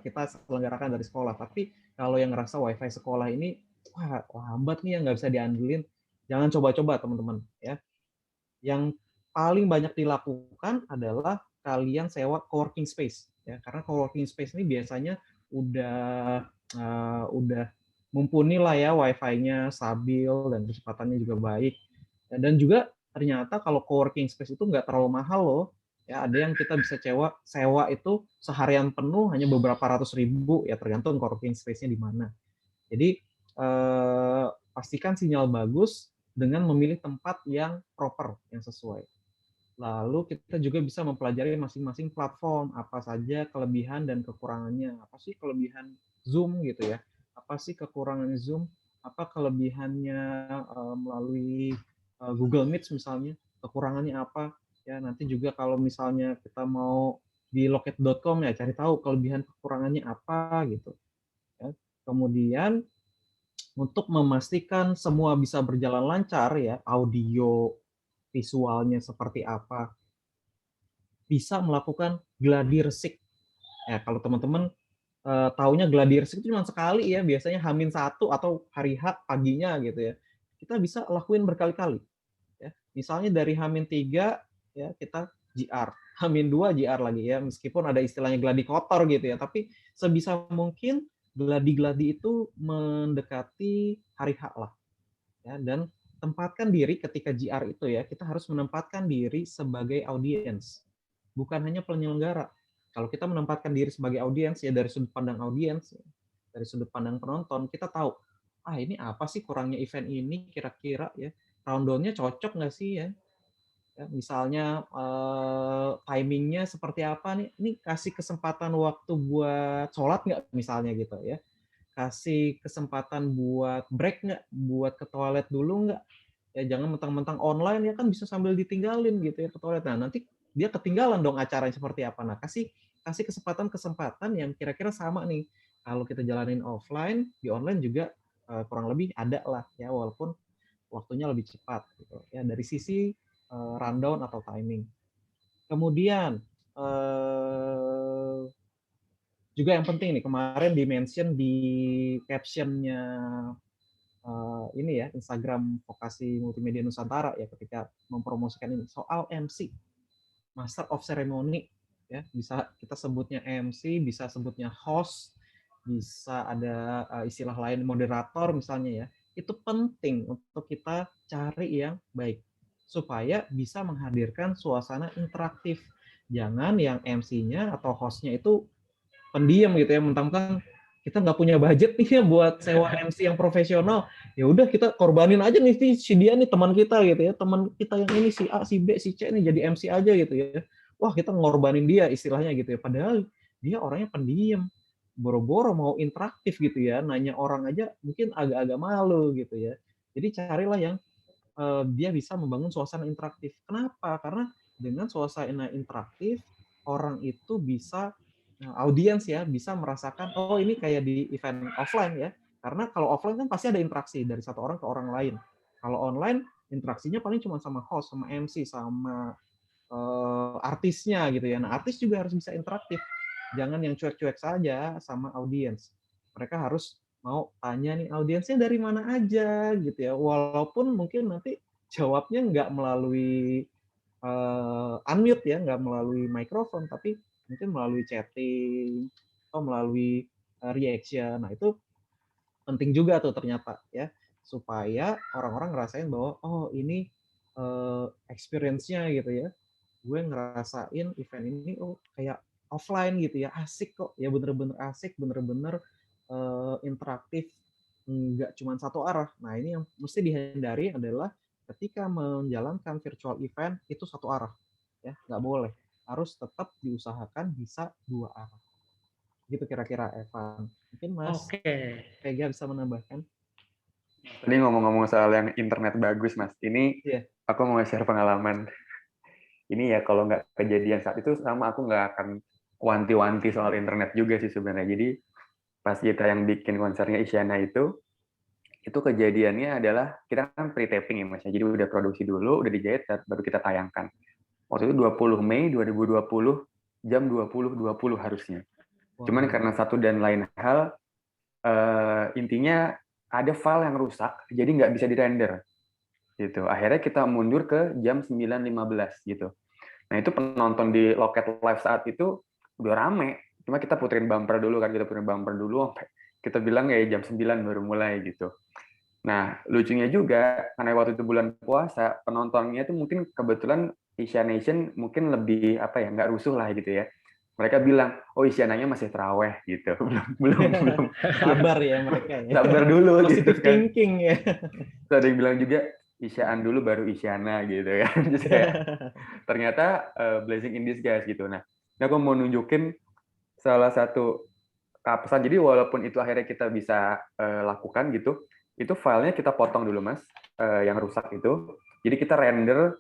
kita selenggarakan dari sekolah. Tapi kalau yang ngerasa wifi sekolah ini wah lambat nih ya, nggak bisa diandelin, jangan coba-coba teman-teman ya. Yang paling banyak dilakukan adalah kalian sewa coworking space ya, karena coworking space ini biasanya udah mumpuni lah ya, wifi-nya stabil dan kecepatannya juga baik. Dan juga ternyata kalau coworking space itu nggak terlalu mahal loh. Ya, ada yang kita bisa sewa itu seharian penuh hanya beberapa ratus ribu ya, tergantung coworking space-nya di mana. Jadi pastikan sinyal bagus dengan memilih tempat yang proper, yang sesuai. Lalu kita juga bisa mempelajari masing-masing platform, apa saja kelebihan dan kekurangannya. Apa sih kelebihan Zoom gitu ya? Apa sih kekurangan Zoom? Apa kelebihannya melalui Google Meet misalnya? Kekurangannya apa? Ya, nanti juga kalau misalnya kita mau di loket.com ya cari tahu kelebihan kekurangannya apa gitu. Ya. Kemudian untuk memastikan semua bisa berjalan lancar ya, audio, visualnya seperti apa, bisa melakukan gladi resik. Ya, kalau teman-teman taunya gladi resik itu cuma sekali ya, biasanya H-1 atau hari H paginya gitu ya. Kita bisa lakuin berkali-kali. Ya. Misalnya dari H-3 ya kita GR, H-2 GR lagi ya, meskipun ada istilahnya gladi kotor gitu ya, tapi sebisa mungkin gladi-gladi itu mendekati hari H lah. Ya, dan tempatkan diri ketika GR itu ya, kita harus menempatkan diri sebagai audiens, bukan hanya penyelenggara. Kalau kita menempatkan diri sebagai audiens ya dari sudut pandang audiens, dari sudut pandang penonton, kita tahu, ini apa sih kurangnya event ini kira-kira ya, rundown-nya cocok nggak sih ya? Ya, misalnya timingnya seperti apa nih? Ini kasih kesempatan waktu buat sholat nggak misalnya gitu ya? Kasih kesempatan buat break nggak? Buat ke toilet dulu nggak? Ya jangan mentang-mentang online ya kan bisa sambil ditinggalin gitu ya ke toilet. Nah nanti dia ketinggalan dong acaranya seperti apa. Nah kasih kesempatan-kesempatan yang kira-kira sama nih. Kalau kita jalanin offline, di online juga kurang lebih ada lah ya walaupun waktunya lebih cepat gitu. Ya dari sisi rundown atau timing. Kemudian juga yang penting nih kemarin di-mention di captionnya ini ya Instagram Vokasi Multimedia Nusantara ya ketika mempromosikan ini soal MC, Master of Ceremony ya, bisa kita sebutnya MC, bisa sebutnya host, bisa ada istilah lain moderator misalnya ya. Itu penting untuk kita cari yang baik supaya bisa menghadirkan suasana interaktif. Jangan yang MC-nya atau host-nya itu pendiam gitu ya, mentang-mentang kita nggak punya budget nih ya buat sewa MC yang profesional, ya udah kita korbanin aja nih si dia nih teman kita gitu ya, teman kita yang ini si A, si B, si C nih jadi MC aja gitu ya. Wah kita ngorbanin dia istilahnya gitu ya, padahal dia orangnya pendiam, boro-boro mau interaktif gitu ya, nanya orang aja mungkin agak-agak malu gitu ya. Jadi carilah yang dia bisa membangun suasana interaktif. Kenapa? Karena dengan suasana interaktif orang itu bisa audiens ya bisa merasakan oh ini kayak di event offline ya. Karena kalau offline kan pasti ada interaksi dari satu orang ke orang lain. Kalau online interaksinya paling cuma sama host, sama MC, sama artisnya gitu ya. Nah, artis juga harus bisa interaktif. Jangan yang cuek-cuek saja sama audiens. Mereka harus mau tanya nih audiensnya dari mana aja gitu ya. Walaupun mungkin nanti jawabnya nggak melalui unmute ya, nggak melalui mikrofon, tapi mungkin melalui chatting atau melalui reaction. Nah itu penting juga tuh ternyata ya, supaya orang-orang ngerasain bahwa oh ini experience-nya gitu ya. Gue ngerasain event ini oh kayak offline gitu ya, asik kok ya, bener-bener asik, bener-bener interaktif, nggak cuma satu arah. Nah ini yang mesti dihindari adalah ketika menjalankan virtual event itu satu arah ya, nggak boleh, harus tetap diusahakan bisa dua arah gitu kira-kira Evan. Mungkin Mas Vega bisa menambahkan. Tadi ngomong-ngomong soal yang internet bagus Mas, ini aku mau share pengalaman. Ini ya kalau nggak kejadian saat itu sama aku nggak akan wanti-wanti soal internet juga sih sebenarnya. Jadi pas kita yang bikin konsernya Isyana itu kejadiannya adalah kita kan pre-taping ya Mas. Jadi udah produksi dulu, udah dijahit, baru kita tayangkan. Waktu itu 20 Mei 2020 jam 20.20 harusnya. Cuman karena satu dan lain hal, intinya ada file yang rusak, jadi nggak bisa dirender. Gitu. Akhirnya kita mundur ke jam 9.15 gitu. Nah itu penonton di loket live saat itu udah rame. Cuma kita puterin bumper dulu kan, sampai kita bilang ya jam 9 baru mulai gitu. Nah lucunya juga karena waktu itu bulan puasa, penontonnya itu mungkin kebetulan Isyana Nation mungkin lebih nggak rusuh lah gitu ya. Mereka bilang, oh Isyananya masih terawih gitu, belum sabar ya mereka ya. Sabar dulu positive gitu kan. thinking ya. Terus ada yang bilang juga, Isyaan dulu baru Isyana gitu kan. Jadi kayak ternyata blessing in disguise gitu. Nah, ini aku mau nunjukin salah satu pesan. Jadi walaupun itu akhirnya kita bisa lakukan gitu, itu filenya kita potong dulu Mas, yang rusak itu. Jadi kita render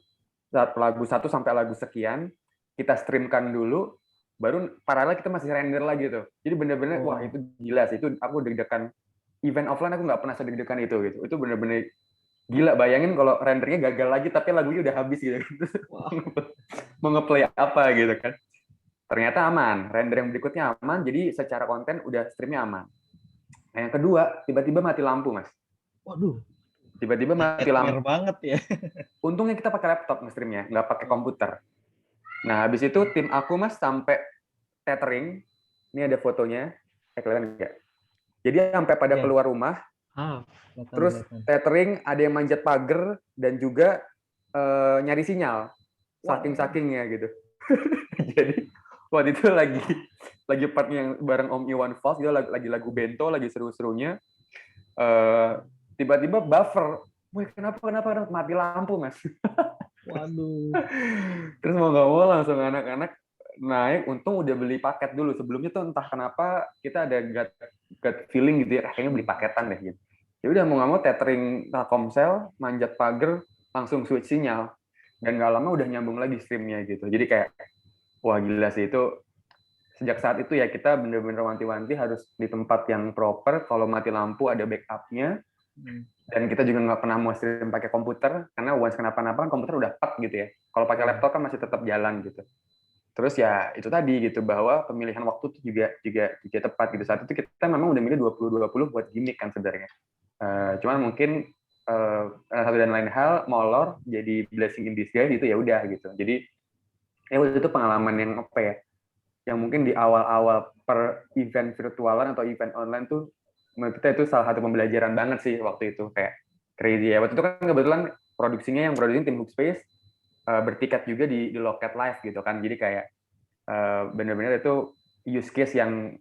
lagu 1 sampai lagu sekian, kita streamkan dulu, baru paralel kita masih render lagi tuh. Jadi bener-bener wah itu gila sih, itu aku deg-degan. Event offline aku nggak pernah sedeg-degan itu gitu. Itu bener-bener gila, bayangin kalau rendernya gagal lagi tapi lagunya udah habis gitu. Mau ngeplay apa gitu kan. Ternyata aman, render yang berikutnya aman, jadi secara konten udah streamnya aman. Nah yang kedua, tiba-tiba mati lampu Mas. Waduh, Tiba-tiba mati lampu. banget ya. Untungnya kita pakai laptop nge-streamnya, nggak pakai komputer. Nah habis itu tim aku Mas sampai tethering, ini ada fotonya, kelihatan nggak? Jadi sampai pada keluar rumah, terus tethering, ada yang manjat pagar dan juga nyari sinyal, saking-sakingnya gitu. Jadi waktu itu lagi partnya yang bareng Om Iwan Fals, dia lagi lagu Bento, lagi seru-serunya, tiba-tiba buffer. Wih, kenapa mati lampu Mas? Waduh. Terus mau nggak mau langsung anak-anak naik, untung udah beli paket dulu. Sebelumnya tuh entah kenapa kita ada gut feeling gitu ya, kayaknya beli paketan deh gitu. Ya udah mau nggak mau tethering Telkomsel, manjat pagar, langsung switch sinyal. Dan nggak lama udah nyambung lagi streamnya gitu. Jadi kayak wah gila sih itu. Sejak saat itu ya kita bener-bener wanti-wanti harus di tempat yang proper. Kalau mati lampu ada backupnya. Dan kita juga nggak pernah mau stream pakai komputer karena once kenapa-napa kan komputer udah pet gitu ya. Kalau pakai laptop kan masih tetap jalan gitu. Terus ya itu tadi gitu bahwa pemilihan waktu itu juga tepat gitu. Saat itu kita memang udah milih 20-20 buat gimmick kan sebenarnya. Cuman mungkin satu dan lain hal molor jadi blessing in disguise itu ya udah gitu. Jadi ya itu pengalaman yang apa ya? Yang mungkin di awal-awal per event virtualan atau event online tuh menurut kita itu salah satu pembelajaran banget sih waktu itu, kayak crazy ya. Waktu itu kan kebetulan produksinya yang produksi tim Hookspace bertiket juga di Loket Live gitu kan. Jadi kayak benar-benar itu use case yang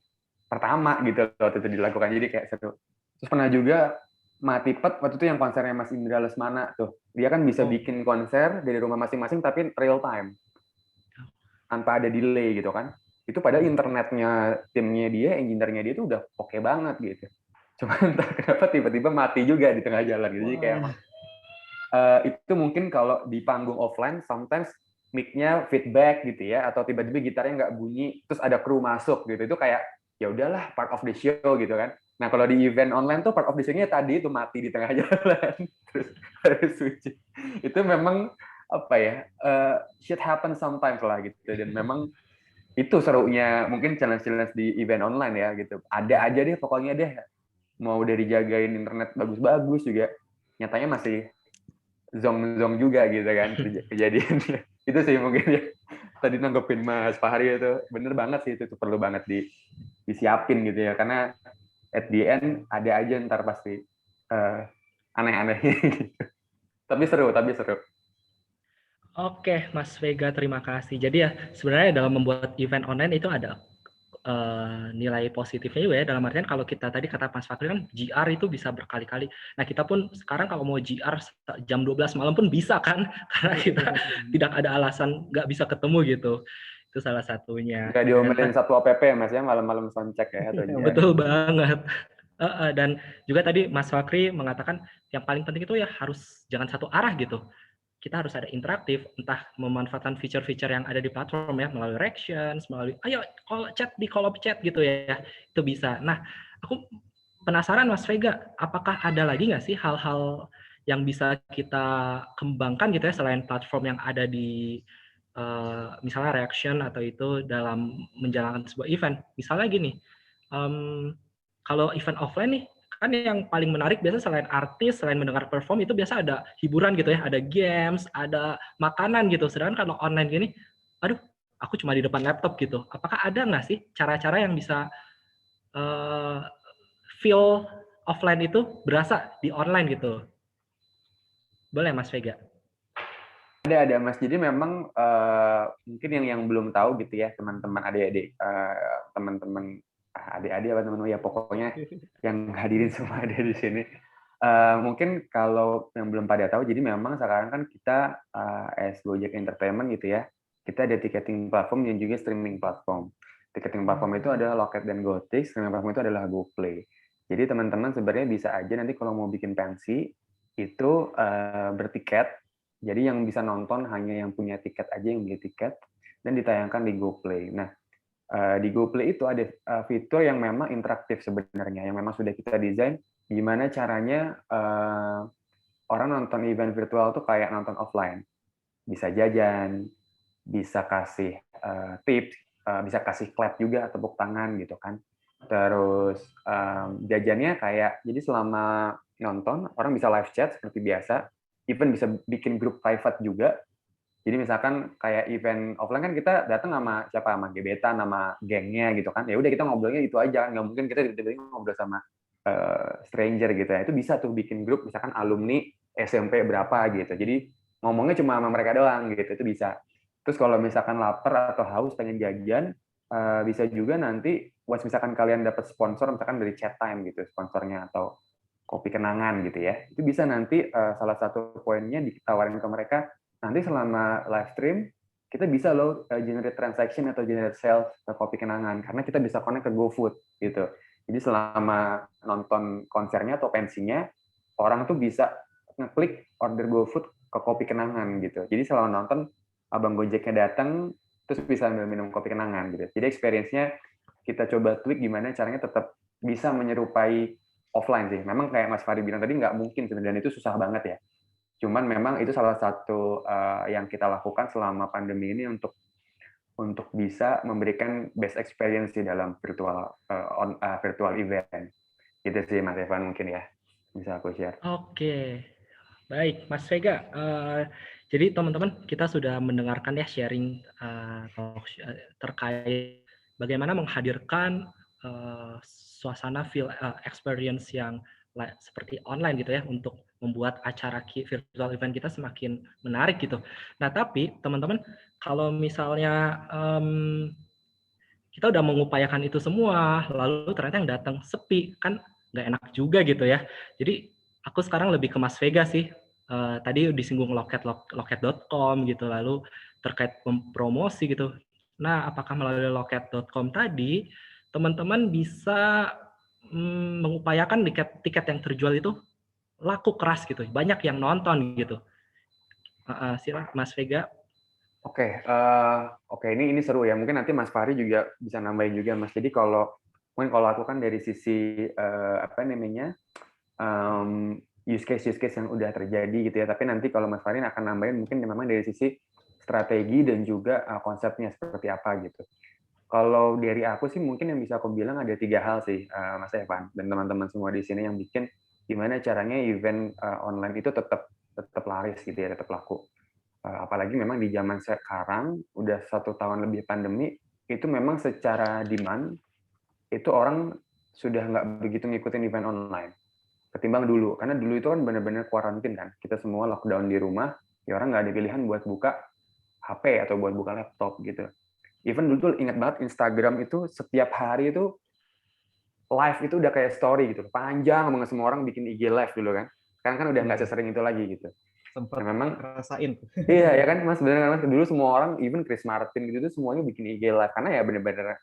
pertama gitu waktu itu dilakukan. Jadi kayak seru. Terus pernah juga mati pet waktu itu yang konsernya Mas Indra Lesmana tuh. Dia kan bisa bikin konser dari rumah masing-masing tapi real time. Tanpa ada delay gitu kan. Itu padahal internetnya timnya dia, engineer-nya dia itu udah oke banget gitu. Cuma entah kenapa tiba-tiba mati juga di tengah jalan gitu. Jadi kayak itu mungkin kalau di panggung offline sometimes mic-nya feedback gitu ya, atau tiba-tiba gitarnya nggak bunyi terus ada kru masuk gitu. Itu kayak ya udahlah part of the show gitu kan. Nah kalau di event online tuh part of the show-nya tadi itu mati di tengah jalan terus harus switch. Itu memang apa ya, shit happen sometimes lah gitu. Dan memang itu serunya mungkin challenge-challenge di event online ya gitu. Ada aja deh pokoknya deh. Mau dari jagain internet bagus-bagus juga nyatanya masih zong-zong juga gitu kan kejadiannya. Itu sih mungkin ya. Tadi nanggepin Mas Fahri itu bener banget sih, itu perlu banget disiapin gitu ya, karena at the end ada aja ntar pasti aneh-aneh gitu. Tapi seru. Oke, Mas Vega, terima kasih. Jadi ya sebenarnya dalam membuat event online itu ada nilai positifnya juga ya, dalam artian kalau kita tadi kata Mas Fakri kan GR itu bisa berkali-kali. Nah kita pun sekarang kalau mau GR jam 12 malam pun bisa kan, karena kita tidak ada alasan nggak bisa ketemu gitu. Itu salah satunya. Nggak diomelin satu app ya Mas ya, malam-malam soundcheck ya atau Betul banget. Dan juga tadi Mas Fakri mengatakan yang paling penting itu ya harus jangan satu arah gitu. Kita harus ada interaktif, entah memanfaatkan fitur-fitur yang ada di platform ya, melalui reactions, melalui ayo chat di kolom chat gitu ya, itu bisa. Nah, aku penasaran Mas Vega, apakah ada lagi nggak sih hal-hal yang bisa kita kembangkan gitu ya selain platform yang ada di misalnya reaction atau itu dalam menjalankan sebuah event. Misalnya gini, kalau event offline nih, kan yang paling menarik biasa selain artis, selain mendengar perform itu biasa ada hiburan gitu ya, ada games, ada makanan gitu. Sedangkan kalau online gini, aduh, aku cuma di depan laptop gitu. Apakah ada nggak sih cara-cara yang bisa feel offline itu berasa di online gitu? Boleh Mas Vega? Ada Mas. Jadi memang mungkin yang belum tahu gitu ya teman-teman adik-adik, teman-teman adik-adik apa teman-teman ya pokoknya yang hadirin semua ada di sini. Mungkin kalau yang belum pada tahu, jadi memang sekarang kan kita as Gojek Entertainment gitu ya, kita ada ticketing platform dan juga streaming platform. Ticketing platform itu adalah Loket dan Gotix, streaming platform itu adalah GoPlay. Jadi teman-teman sebenarnya bisa aja nanti kalau mau bikin pensi itu bertiket. Jadi yang bisa nonton hanya yang punya tiket aja yang beli tiket dan ditayangkan di GoPlay. Nah, di GoPlay itu ada fitur yang memang interaktif sebenarnya, yang memang sudah kita desain gimana caranya orang nonton event virtual tuh kayak nonton offline. Bisa jajan, bisa kasih tips, bisa kasih clap juga, tepuk tangan gitu kan. Terus jajannya kayak, jadi selama nonton, orang bisa live chat seperti biasa, even bisa bikin grup private juga. Jadi misalkan kayak event offline kan kita datang sama siapa, sama gebetan, sama gengnya gitu kan. Ya udah kita ngobrolnya itu aja, nggak mungkin kita tiba-tiba ngobrol sama stranger gitu ya. Itu bisa tuh bikin grup misalkan alumni SMP berapa gitu. Jadi ngomongnya cuma sama mereka doang gitu, itu bisa. Terus kalau misalkan lapar atau haus pengen jajan, bisa juga nanti once misalkan kalian dapat sponsor misalkan dari chat time gitu sponsornya atau kopi kenangan gitu ya. Itu bisa nanti salah satu poinnya ditawarin ke mereka, nanti selama live stream kita bisa loh generate transaction atau generate sales ke kopi kenangan karena kita bisa connect ke GoFood gitu. Jadi selama nonton konsernya atau pensinya, orang tuh bisa ngeklik order GoFood ke kopi kenangan gitu. Jadi selama nonton, abang Gojeknya datang, terus bisa minum kopi kenangan gitu. Jadi experience-nya kita coba tweak gimana caranya tetap bisa menyerupai offline sih. Memang kayak Mas Fahri bilang tadi nggak mungkin sebenarnya, itu susah banget ya. Cuman memang itu salah satu yang kita lakukan selama pandemi ini untuk bisa memberikan best experience di dalam virtual event. Gitu sih Mas Evan mungkin ya, bisa aku share. Oke, baik Mas Vega. Jadi teman-teman kita sudah mendengarkan ya sharing terkait bagaimana menghadirkan suasana feel experience yang seperti online gitu ya untuk membuat acara virtual event kita semakin menarik gitu. Nah tapi teman-teman kalau misalnya kita udah mengupayakan itu semua, lalu ternyata yang datang sepi, kan nggak enak juga gitu ya. Jadi aku sekarang lebih ke Mas Vega sih. Tadi disinggung loket.com gitu, lalu terkait promosi gitu. Nah, apakah melalui loket.com tadi, teman-teman bisa mengupayakan tiket yang terjual itu laku keras gitu, banyak yang nonton gitu. Silakan Mas Vega. Oke, ini seru ya. Mungkin nanti Mas Fahri juga bisa nambahin juga Mas. Jadi mungkin kalau aku kan dari sisi use case yang udah terjadi gitu ya. Tapi nanti kalau Mas Fahri akan nambahin mungkin memang dari sisi strategi dan juga konsepnya seperti apa gitu. Kalau dari aku sih mungkin yang bisa aku bilang ada 3 hal sih, Mas Evan dan teman-teman semua di sini yang bikin gimana caranya event online itu tetap laris gitu ya, tetap laku. Apalagi memang di zaman sekarang udah 1 tahun lebih pandemi, itu memang secara demand itu orang sudah nggak begitu ngikutin event online ketimbang dulu, karena dulu itu kan benar-benar kuarantin kan, kita semua lockdown di rumah, ya orang nggak ada pilihan buat buka HP atau buat buka laptop gitu. Even dulu tuh ingat banget Instagram itu setiap hari itu live itu udah kayak story gitu, panjang banget, semua orang bikin IG live dulu kan. Sekarang kan udah nggak sesering itu lagi gitu. Sempat Nah, memang rasain. iya ya kan Mas, bener kan Mas, dulu semua orang even Chris Martin gitu tuh semuanya bikin IG live karena ya bener-bener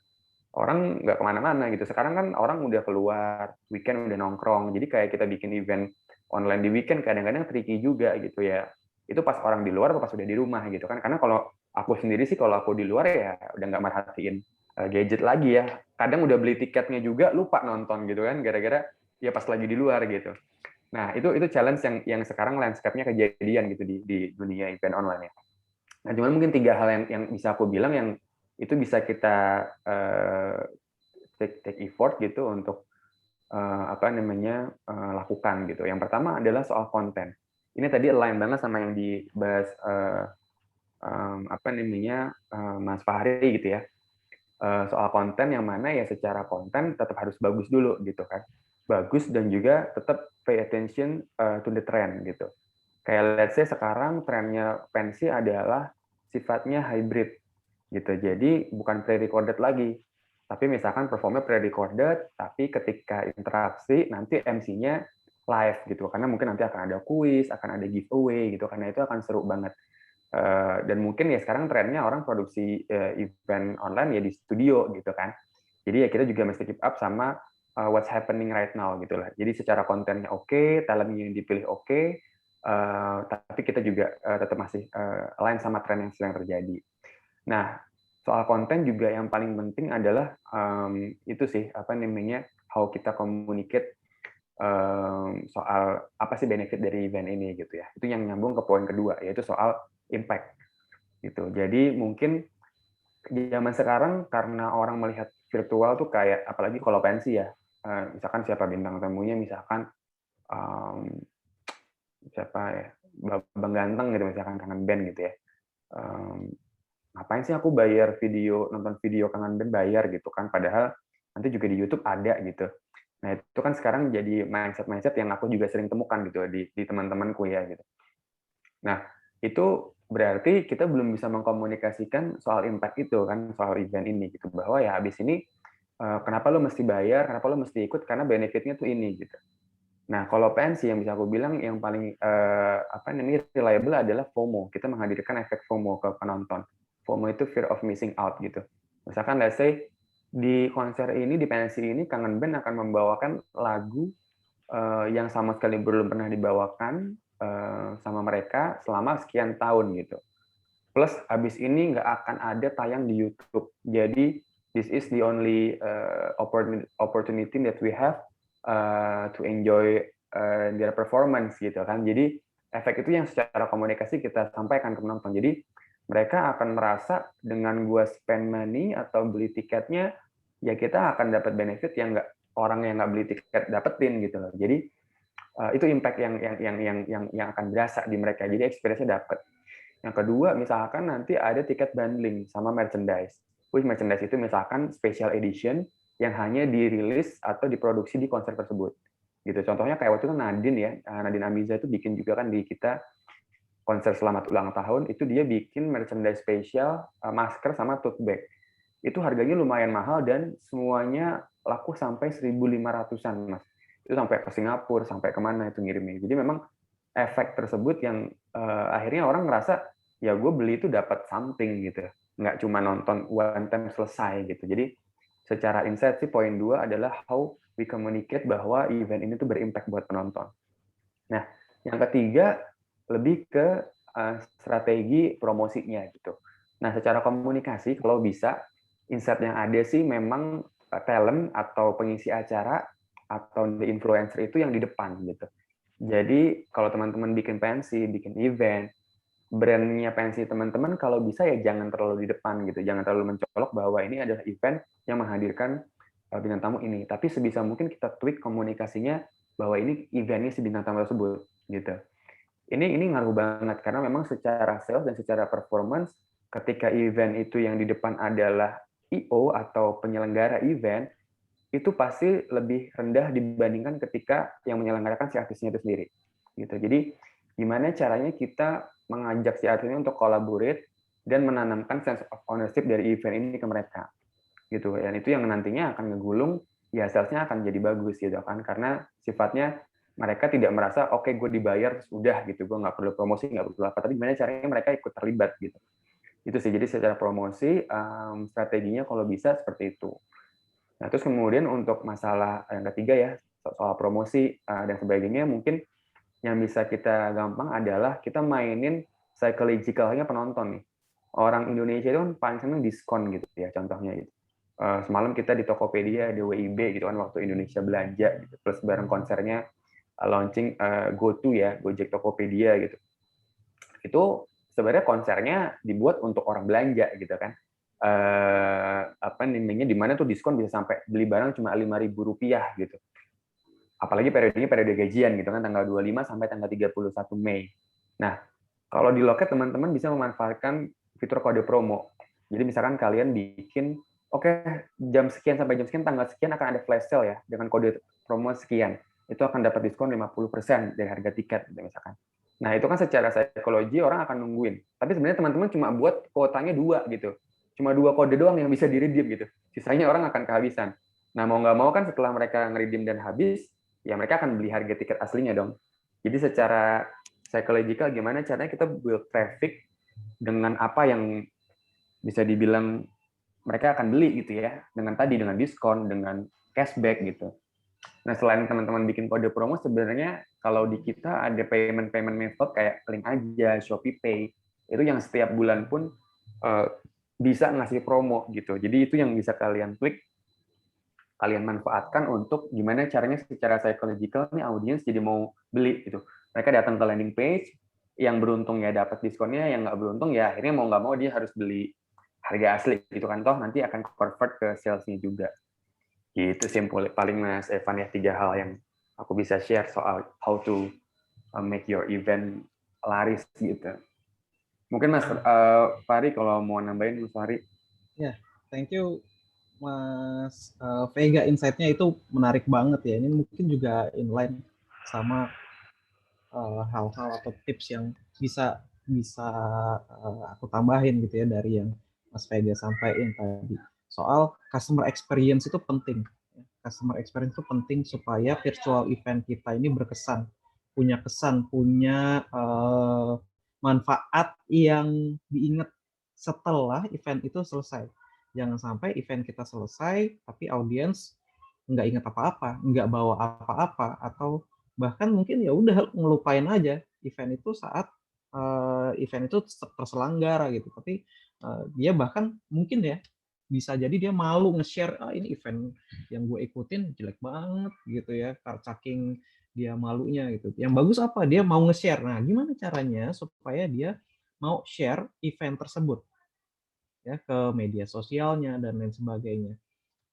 orang nggak kemana-mana gitu. Sekarang kan orang udah keluar, weekend udah nongkrong, jadi kayak kita bikin event online di weekend kadang-kadang tricky juga gitu ya. Itu pas orang di luar atau pas udah di rumah gitu kan. Karena kalau aku sendiri sih, kalau aku di luar ya udah nggak merhatiin gadget lagi ya. Kadang udah beli tiketnya juga lupa nonton gitu kan, gara-gara ya pas lagi di luar gitu. Nah, itu challenge yang sekarang landscape-nya kejadian gitu di dunia event online ya. Nah, cuman mungkin 3 hal yang bisa aku bilang yang itu bisa kita take effort gitu untuk lakukan gitu. Yang pertama adalah soal konten. Ini tadi align banget sama yang dibahas Mas Fahri gitu ya. Soal konten yang mana ya secara konten tetap harus bagus dulu gitu kan. Bagus dan juga tetap pay attention to the trend gitu. Kayak let's say sekarang trennya pensi adalah sifatnya hybrid gitu. Jadi bukan pre-recorded lagi. Tapi misalkan performnya pre-recorded, tapi ketika interaksi nanti MC-nya live gitu, karena mungkin nanti akan ada kuis, akan ada giveaway gitu, karena itu akan seru banget. Dan mungkin ya sekarang trennya orang produksi event online ya di studio gitu kan. Jadi ya kita juga mesti keep up sama what's happening right now gitu lah. Jadi secara kontennya oke, talentnya yang dipilih oke, tapi kita juga tetap masih align sama tren yang sedang terjadi. Nah, soal konten juga yang paling penting adalah itu sih apa namanya how kita communicate soal apa sih benefit dari event ini gitu ya. Itu yang nyambung ke poin kedua, yaitu soal impact gitu. Jadi mungkin di zaman sekarang karena orang melihat virtual tuh kayak apalagi kalau pensi ya, misalkan siapa bintang tamunya, misalkan siapa ya, Bang Ganteng gitu, misalkan Kangen Band gitu ya. Ngapain sih aku bayar nonton video Kangen Band bayar gitu kan, padahal nanti juga di YouTube ada gitu. Nah itu kan sekarang jadi mindset yang aku juga sering temukan gitu di teman-temanku ya gitu. Nah itu berarti kita belum bisa mengkomunikasikan soal impact itu kan, soal event ini gitu, bahwa ya habis ini kenapa lo mesti bayar, kenapa lo mesti ikut, karena benefitnya tuh ini gitu. Nah kalau pensi yang bisa aku bilang yang paling reliable adalah FOMO. Kita menghadirkan efek FOMO ke penonton. FOMO itu fear of missing out gitu. Misalkan let's say di konser ini, di pensi ini, Kangen Band akan membawakan lagu yang sama sekali belum pernah dibawakan sama mereka selama sekian tahun gitu. Plus abis ini nggak akan ada tayang di YouTube. Jadi this is the only opportunity that we have to enjoy their performance gitu kan. Jadi efek itu yang secara komunikasi kita sampaikan ke penonton. Jadi mereka akan merasa dengan gua spend money atau beli tiketnya, ya kita akan dapat benefit yang orang yang nggak beli tiket dapetin gitu loh. Jadi itu impact yang akan berasa di mereka. Jadi experience-nya dapat. Yang kedua, misalkan nanti ada tiket bundling sama merchandise. Merchandise itu misalkan special edition yang hanya dirilis atau diproduksi di konser tersebut. Gitu. Contohnya kayak waktu itu Nadine ya, Nadine Amiza itu bikin juga kan di kita konser selamat ulang tahun, itu dia bikin merchandise spesial, masker sama tote bag. Itu harganya lumayan mahal dan semuanya laku sampai 1.500-an, Mas. Itu sampai ke Singapura, sampai kemana itu ngirimnya. Jadi memang efek tersebut yang akhirnya orang ngerasa, ya gue beli itu dapat something gitu. Nggak cuma nonton one time selesai gitu. Jadi secara insight sih poin 2 adalah how we communicate bahwa event ini tuh berimpact buat penonton. Nah, yang ketiga lebih ke strategi promosinya gitu. Nah, secara komunikasi kalau bisa insight yang ada sih memang talent atau pengisi acara atau the influencer itu yang di depan gitu. Jadi kalau teman-teman bikin pensi, bikin event, brandnya pensi teman-teman kalau bisa ya jangan terlalu di depan gitu, jangan terlalu mencolok bahwa ini adalah event yang menghadirkan bintang tamu ini. Tapi sebisa mungkin kita tweak komunikasinya bahwa ini eventnya si bintang tamu tersebut gitu. Ini ngaruh banget karena memang secara sales dan secara performance ketika event itu yang di depan adalah IO atau penyelenggara event itu pasti lebih rendah dibandingkan ketika yang menyelenggarakan si artisnya itu sendiri gitu. Jadi gimana caranya kita mengajak si artisnya untuk collaborate dan menanamkan sense of ownership dari event ini ke mereka gitu. Dan itu yang nantinya akan ngegulung ya salesnya akan jadi bagus gitu kan, karena sifatnya mereka tidak merasa oke, gue dibayar sudah gitu, gue nggak perlu promosi, nggak perlu apa, tapi gimana caranya mereka ikut terlibat gitu. Itu sih, jadi secara promosi strateginya kalau bisa seperti itu. Nah terus kemudian untuk masalah yang ketiga ya soal promosi dan sebagainya, mungkin yang bisa kita gampang adalah kita mainin psychological-nya penonton nih. Orang Indonesia itu kan paling seneng diskon gitu ya, contohnya gitu. Semalam kita di Tokopedia, di WIB gitu kan, waktu Indonesia belanja gitu, plus bareng konsernya launching GoTo ya, Gojek Tokopedia gitu. Itu sebenarnya konsernya dibuat untuk orang belanja gitu kan. Apa namanya, di mana tuh diskon bisa sampai beli barang cuma Rp5.000 gitu. Apalagi periodenya periode gajian gitu kan, tanggal 25 sampai tanggal 31 Mei. Nah, kalau di loket teman-teman bisa memanfaatkan fitur kode promo. Jadi misalkan kalian bikin jam sekian sampai jam sekian tanggal sekian akan ada flash sale ya dengan kode promo sekian. Itu akan dapat diskon 50% dari harga tiket gitu misalkan. Nah, itu kan secara psikologi orang akan nungguin. Tapi sebenarnya teman-teman cuma buat kuotanya 2 gitu. Cuma 2 kode doang yang bisa di-redeem gitu. Sisanya orang akan kehabisan. Nah, mau nggak mau kan setelah mereka nge-redeem dan habis, ya mereka akan beli harga tiket aslinya dong. Jadi secara psychological gimana caranya kita build traffic dengan apa yang bisa dibilang mereka akan beli gitu ya, dengan diskon, dengan cashback gitu. Nah, selain teman-teman bikin kode promo, sebenarnya kalau di kita ada payment method kayak Kling Aja, Shopee Pay, itu yang setiap bulan pun bisa ngasih promo gitu. Jadi itu yang bisa kalian klik, kalian manfaatkan untuk gimana caranya secara psychological nih audiens jadi mau beli gitu. Mereka datang ke landing page, yang beruntung ya dapat diskonnya, yang nggak beruntung ya akhirnya mau nggak mau dia harus beli harga asli gitu kan, toh nanti akan convert ke salesnya juga. Gitu sih paling Mas Evan ya, 3 hal yang aku bisa share soal how to make your event laris gitu. Mungkin Mas Fahri kalau mau nambahin, Mas Fahri. Ya, thank you Mas Vega, insight-nya itu menarik banget ya. Ini mungkin juga inline sama hal-hal atau tips yang bisa aku tambahin gitu ya dari yang Mas Vega sampaikan tadi. Soal customer experience itu penting. Customer experience itu penting supaya virtual event kita ini berkesan, punya kesan, punya manfaat yang diingat setelah event itu selesai. Jangan sampai event kita selesai, tapi audiens nggak ingat apa-apa, nggak bawa apa-apa, atau bahkan mungkin ya udah ngelupain aja event itu saat event itu terselenggara gitu. Tapi dia bahkan mungkin ya bisa jadi dia malu nge-share, ini event yang gue ikutin jelek banget gitu ya, saking dia malunya gitu. Yang bagus apa? Dia mau nge-share. Nah, gimana caranya supaya dia mau share event tersebut ya ke media sosialnya dan lain sebagainya.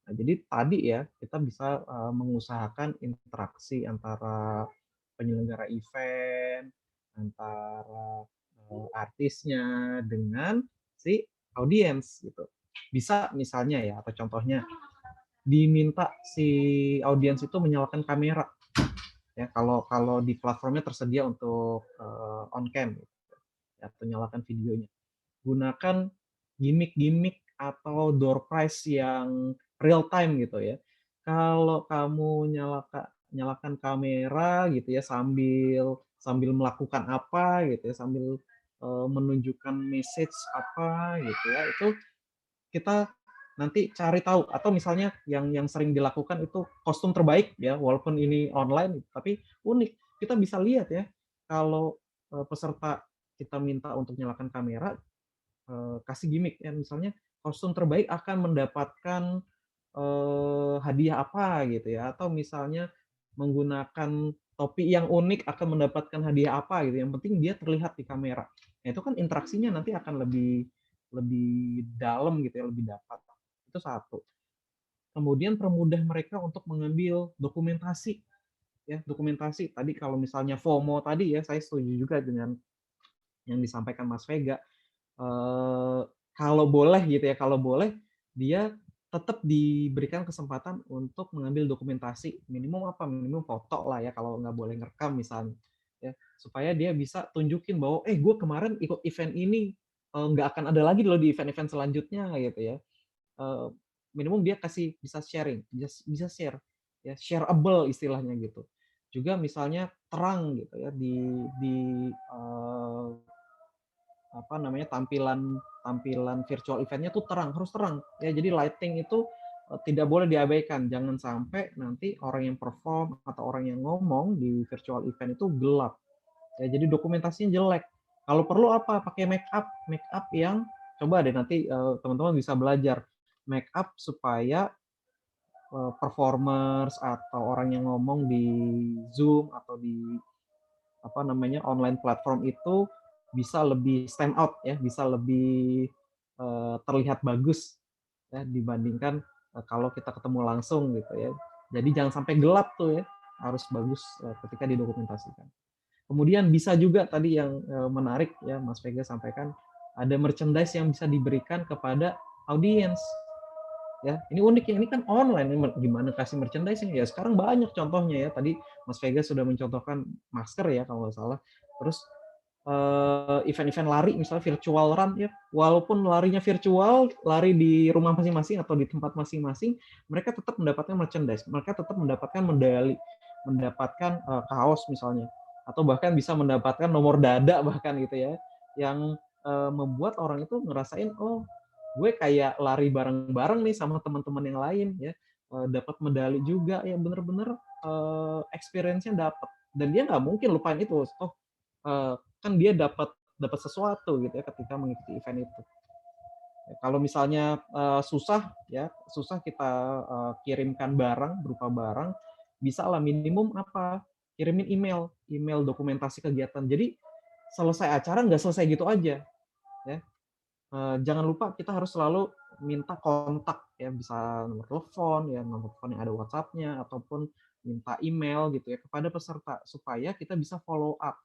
Nah, jadi tadi ya kita bisa mengusahakan interaksi antara penyelenggara event, antara artisnya dengan si audiens gitu. Bisa misalnya ya, atau contohnya diminta si audiens itu menyalakan kamera ya, kalau di platformnya tersedia untuk on cam gitu, ya, atau nyalakan videonya. Gunakan gimmick-gimmick atau door prize yang real time gitu ya. Kalau kamu nyalakan kamera gitu ya sambil melakukan apa gitu ya, sambil menunjukkan message apa gitu ya, itu kita nanti cari tahu. Atau misalnya yang sering dilakukan itu kostum terbaik ya, walaupun ini online tapi unik. Kita bisa lihat ya kalau peserta kita minta untuk nyalakan kamera, kasih gimmick ya, misalnya kostum terbaik akan mendapatkan hadiah apa gitu ya, atau misalnya menggunakan topi yang unik akan mendapatkan hadiah apa gitu, yang penting dia terlihat di kamera. Nah, itu kan interaksinya nanti akan lebih dalam gitu ya, lebih dapat. Itu satu. Kemudian permudah mereka untuk mengambil dokumentasi ya, dokumentasi tadi kalau misalnya FOMO tadi ya, saya setuju juga dengan yang disampaikan Mas Vega. Kalau boleh gitu ya, kalau boleh dia tetap diberikan kesempatan untuk mengambil dokumentasi, minimum apa, minimum foto lah ya, kalau nggak boleh ngerekam misalnya ya, supaya dia bisa tunjukin bahwa gue kemarin ikut event ini, nggak akan ada lagi loh di event-event selanjutnya gitu ya. Minimum dia bisa sharing, bisa share ya, shareable istilahnya gitu. Juga misalnya terang gitu ya di tampilan virtual eventnya tuh harus terang ya, jadi lighting itu tidak boleh diabaikan. Jangan sampai nanti orang yang perform atau orang yang ngomong di virtual event itu gelap ya, jadi dokumentasinya jelek. Kalau perlu apa, pakai make up yang, coba deh nanti teman-teman bisa belajar make up supaya performers atau orang yang ngomong di Zoom atau di online platform itu bisa lebih stand out ya, bisa lebih terlihat bagus ya dibandingkan kalau kita ketemu langsung gitu ya. Jadi jangan sampai gelap tuh ya, harus bagus ketika didokumentasikan. Kemudian bisa juga tadi yang menarik ya Mas Vega sampaikan, ada merchandise yang bisa diberikan kepada audiens. Ya, ini unik ya, ini kan online, gimana kasih merchandising ya, sekarang banyak contohnya ya. Tadi Mas Vega sudah mencontohkan masker ya kalau nggak salah. Terus event-event lari misalnya virtual run ya, walaupun larinya virtual, lari di rumah masing-masing atau di tempat masing-masing, mereka tetap mendapatkan merchandise, mereka tetap mendapatkan medali. mendapatkan kaos misalnya, atau bahkan bisa mendapatkan nomor dada bahkan gitu ya, yang membuat orang itu ngerasain, oh gue kayak lari bareng-bareng nih sama teman-teman yang lain ya, dapat medali juga ya, bener-bener experience-nya dapat, dan dia nggak mungkin lupain itu. Oh kan dia dapat dapat sesuatu gitu ya ketika mengikuti event itu. Ya, kalau misalnya susah ya, susah kita kirimkan barang berupa barang, bisa lah minimum apa, kirimin email, email dokumentasi kegiatan. Jadi selesai acara nggak selesai gitu aja ya. Jangan lupa kita harus selalu minta kontak ya, bisa nomor telepon ya, nomor telepon yang ada WhatsApp-nya, ataupun minta email gitu ya kepada peserta supaya kita bisa follow up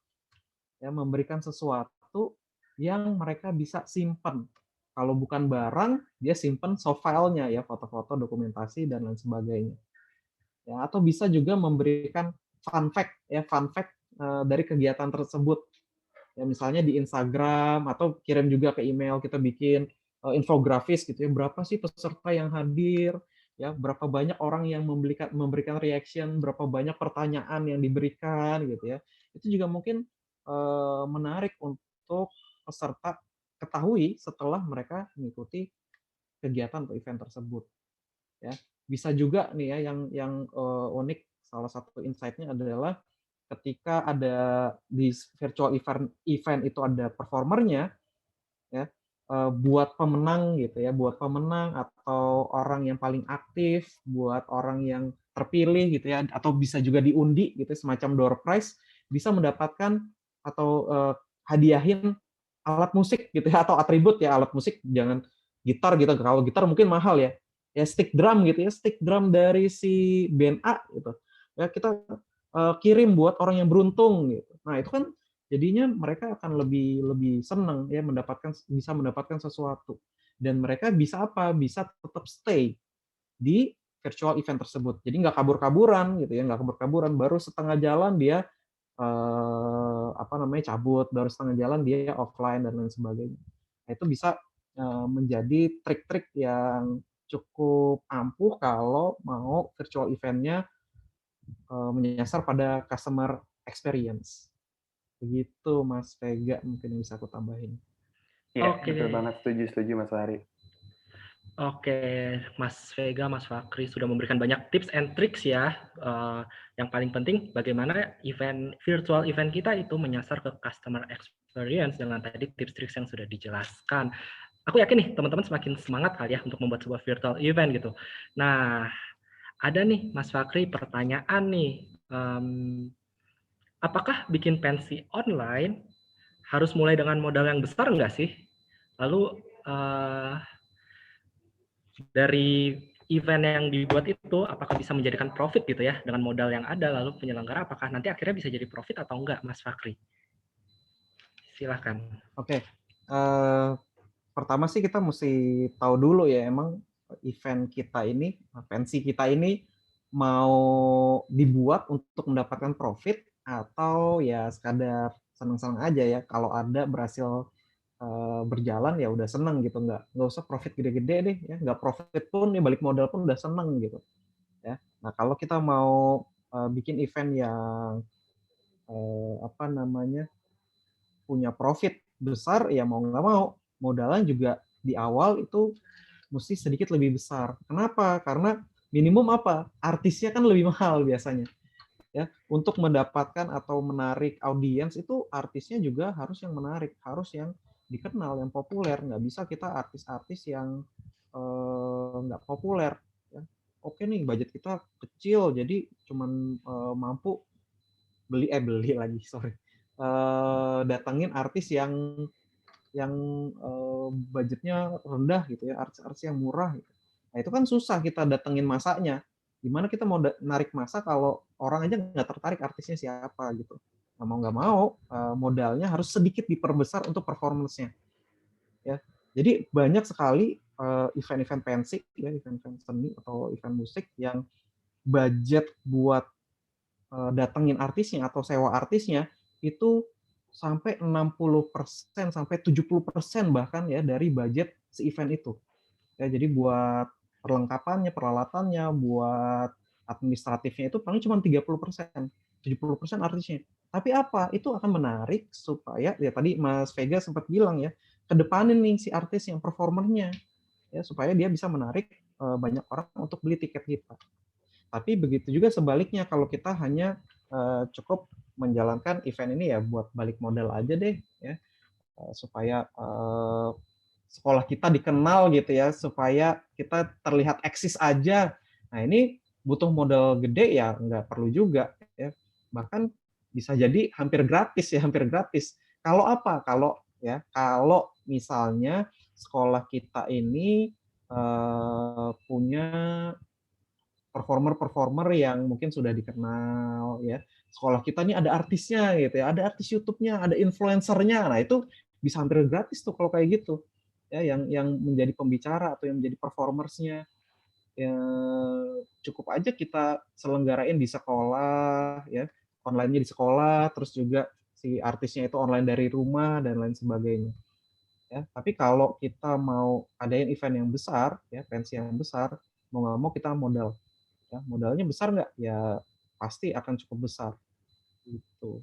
ya, memberikan sesuatu yang mereka bisa simpan. Kalau bukan barang, dia simpan soft file-nya ya, foto-foto, dokumentasi dan lain sebagainya. Ya, atau bisa juga memberikan fun fact ya, fun fact dari kegiatan tersebut. Ya, misalnya di Instagram atau kirim juga ke email, kita bikin infografis gitu ya, berapa sih peserta yang hadir, ya, berapa banyak orang yang memberikan reaction, berapa banyak pertanyaan yang diberikan gitu ya. Itu juga mungkin menarik untuk peserta ketahui setelah mereka mengikuti kegiatan atau event tersebut ya. Bisa juga nih ya yang unik, salah satu insight-nya adalah ketika ada di virtual event itu ada performernya ya, buat pemenang gitu ya, buat pemenang atau orang yang paling aktif, buat orang yang terpilih gitu ya, atau bisa juga diundi gitu, semacam door prize, bisa mendapatkan atau hadiahin alat musik gitu ya, atau atribut ya, alat musik, jangan gitar gitu, kalau gitar mungkin mahal ya, ya stick drum gitu ya, stick drum dari si band A gitu ya, kita kirim buat orang yang beruntung gitu. Nah itu kan jadinya mereka akan lebih lebih senang ya, bisa mendapatkan sesuatu, dan mereka bisa apa, bisa tetap stay di virtual event tersebut. Jadi nggak kabur-kaburan gitu ya, nggak kabur-kaburan, baru setengah jalan dia apa namanya, cabut, baru setengah jalan dia offline dan lain sebagainya. Nah, itu bisa menjadi trik-trik yang cukup ampuh kalau mau virtual event-nya menyasar pada customer experience. Begitu Mas Vega, mungkin yang bisa aku tambahin. Iya, Oke. betul banget, setuju Mas Fahri. Oke, Mas Vega, Mas Fakri sudah memberikan banyak tips and tricks ya. Yang paling penting bagaimana virtual event kita itu menyasar ke customer experience dengan tadi tips-tips yang sudah dijelaskan. Aku yakin nih teman-teman semakin semangat kali ya untuk membuat sebuah virtual event gitu. Nah, ada nih Mas Fakri pertanyaan nih. Apakah bikin pensi online harus mulai dengan modal yang besar nggak sih? Lalu dari event yang dibuat itu apakah bisa menjadikan profit gitu ya dengan modal yang ada, lalu penyelenggara apakah nanti akhirnya bisa jadi profit atau enggak, Mas Fakri? Silahkan. Oke, pertama sih kita mesti tahu dulu ya, emang event kita ini, pensi kita ini mau dibuat untuk mendapatkan profit atau ya sekadar seneng-seneng aja ya, kalau ada berhasil berjalan ya udah seneng gitu, nggak usah profit gede-gede deh ya, nggak profit pun ya balik modal pun udah seneng gitu ya. Nah kalau kita mau bikin event yang apa namanya, punya profit besar ya, mau nggak mau modalnya juga di awal itu mesti sedikit lebih besar. Kenapa? Karena minimum apa? Artisnya kan lebih mahal biasanya. Ya, untuk mendapatkan atau menarik audiens itu artisnya juga harus yang menarik, harus yang dikenal, yang populer. Nggak bisa kita artis-artis yang nggak populer. Ya. Oke nih, budget kita kecil, jadi cuman mampu beli lagi, sorry. Datangin artis yang budgetnya rendah gitu ya, artis-artis yang murah gitu. Nah itu kan susah kita datengin masanya. Gimana kita mau narik masa kalau orang aja nggak tertarik artisnya siapa gitu. Nah, mau nggak mau modalnya harus sedikit diperbesar untuk performance-nya. Ya. Jadi banyak sekali event-event pensi, ya, event-event seni atau event musik yang budget buat datengin artisnya atau sewa artisnya itu sampai 60% sampai 70% bahkan ya dari budget si event itu. Ya, jadi buat perlengkapannya, peralatannya, buat administratifnya itu paling cuma 30%, 70% artisnya. Tapi apa? Itu akan menarik supaya ya tadi Mas Vega sempat bilang ya, kedepanin nih si artis yang performernya ya supaya dia bisa menarik banyak orang untuk beli tiket kita. Tapi begitu juga sebaliknya kalau kita hanya cukup menjalankan event ini ya buat balik modal aja deh ya supaya sekolah kita dikenal gitu ya, supaya kita terlihat eksis aja. Nah ini butuh modal gede ya nggak perlu juga ya. Bahkan bisa jadi hampir gratis ya, hampir gratis. Kalau apa? Kalau misalnya sekolah kita ini punya performer-performer yang mungkin sudah dikenal ya. Sekolah kita ini ada artisnya gitu ya, ada artis YouTube-nya, ada influencernya. Nah, itu bisa hampir gratis tuh kalau kayak gitu. Ya, yang menjadi pembicara atau yang menjadi performersnya. Ya, cukup aja kita selenggarain di sekolah ya, online-nya di sekolah, terus juga si artisnya itu online dari rumah dan lain sebagainya. Ya, tapi kalau kita mau adain event yang besar, ya pensi yang besar, mau nggak mau kita modal. Ya, modalnya besar nggak? Ya pasti akan cukup besar. Gitu.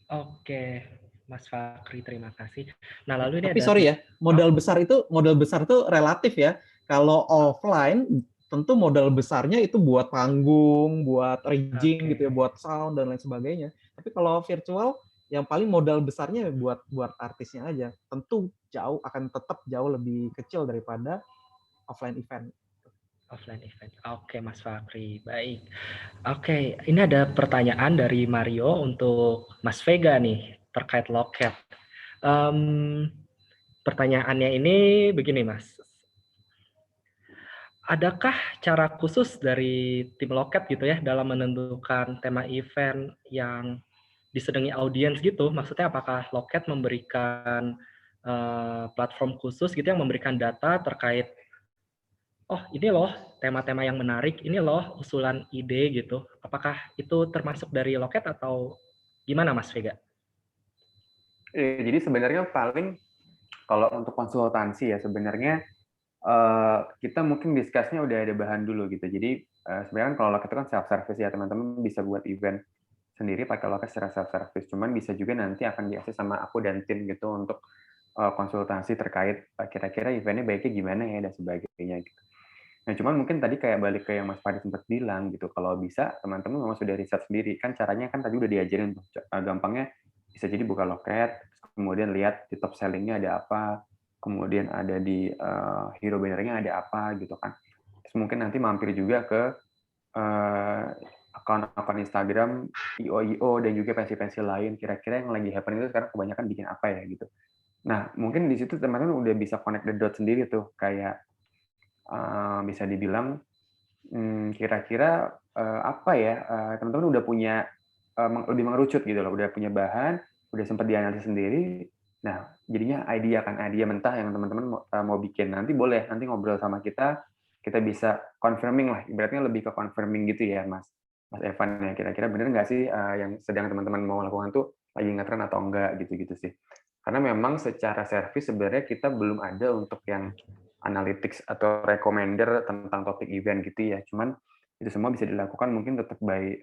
Oke, Mas Fakri, terima kasih. Nah, lalu ini Tapi ada sorry ya, modal besar itu relatif ya. Kalau offline tentu modal besarnya itu buat panggung, buat rigging gitu ya, Oke. buat sound dan lain sebagainya. Tapi kalau virtual yang paling modal besarnya buat artisnya aja. Tentu akan tetap jauh lebih kecil daripada offline event. Offline event. Oke, Mas Fakri. Baik. Oke, ini ada pertanyaan dari Mario untuk Mas Vega nih terkait loket. Pertanyaannya ini begini, Mas. Adakah cara khusus dari tim loket gitu ya dalam menentukan tema event yang disenangi audiens gitu? Maksudnya apakah loket memberikan platform khusus gitu yang memberikan data terkait oh ini loh tema-tema yang menarik, ini loh usulan ide gitu. Apakah itu termasuk dari loket atau gimana Mas Vega? Jadi sebenarnya paling kalau untuk konsultansi ya sebenarnya kita mungkin discuss-nya udah ada bahan dulu gitu. Jadi sebenarnya kalau loket itu kan self service ya, teman-teman bisa buat event sendiri pakai loket secara self service. Cuman bisa juga nanti akan diakses sama aku dan tim gitu untuk konsultasi terkait kira-kira eventnya baiknya gimana ya dan sebagainya gitu. Nah, cuman mungkin tadi kayak balik ke yang Mas Fadi sempat bilang gitu, kalau bisa teman-teman memang sudah riset sendiri. Kan caranya kan tadi udah diajarin tuh, gampangnya bisa jadi buka loket, kemudian lihat di top selling-nya ada apa, kemudian ada di hero banner-nya ada apa gitu kan. Terus mungkin nanti mampir juga ke akun-akun Instagram, IO dan juga pensi-pensi lain, kira-kira yang lagi happening itu sekarang kebanyakan bikin apa ya gitu. Nah, mungkin di situ teman-teman udah bisa connect the dot sendiri tuh, kayak bisa dibilang kira-kira apa ya, teman-teman udah punya lebih mengerucut gitu loh, udah punya bahan, udah sempat dianalisis sendiri. Nah, jadinya idea mentah yang teman-teman mau bikin. Nanti boleh, nanti ngobrol sama kita bisa confirming lah, ibaratnya lebih ke confirming gitu ya, Mas Evan ya. Kira-kira bener nggak sih yang sedang teman-teman mau lakukan tuh lagi ngetren atau enggak gitu-gitu sih. Karena memang secara service sebenarnya kita belum ada untuk yang analytics atau recommender tentang topik event gitu ya. Cuman itu semua bisa dilakukan mungkin tetap by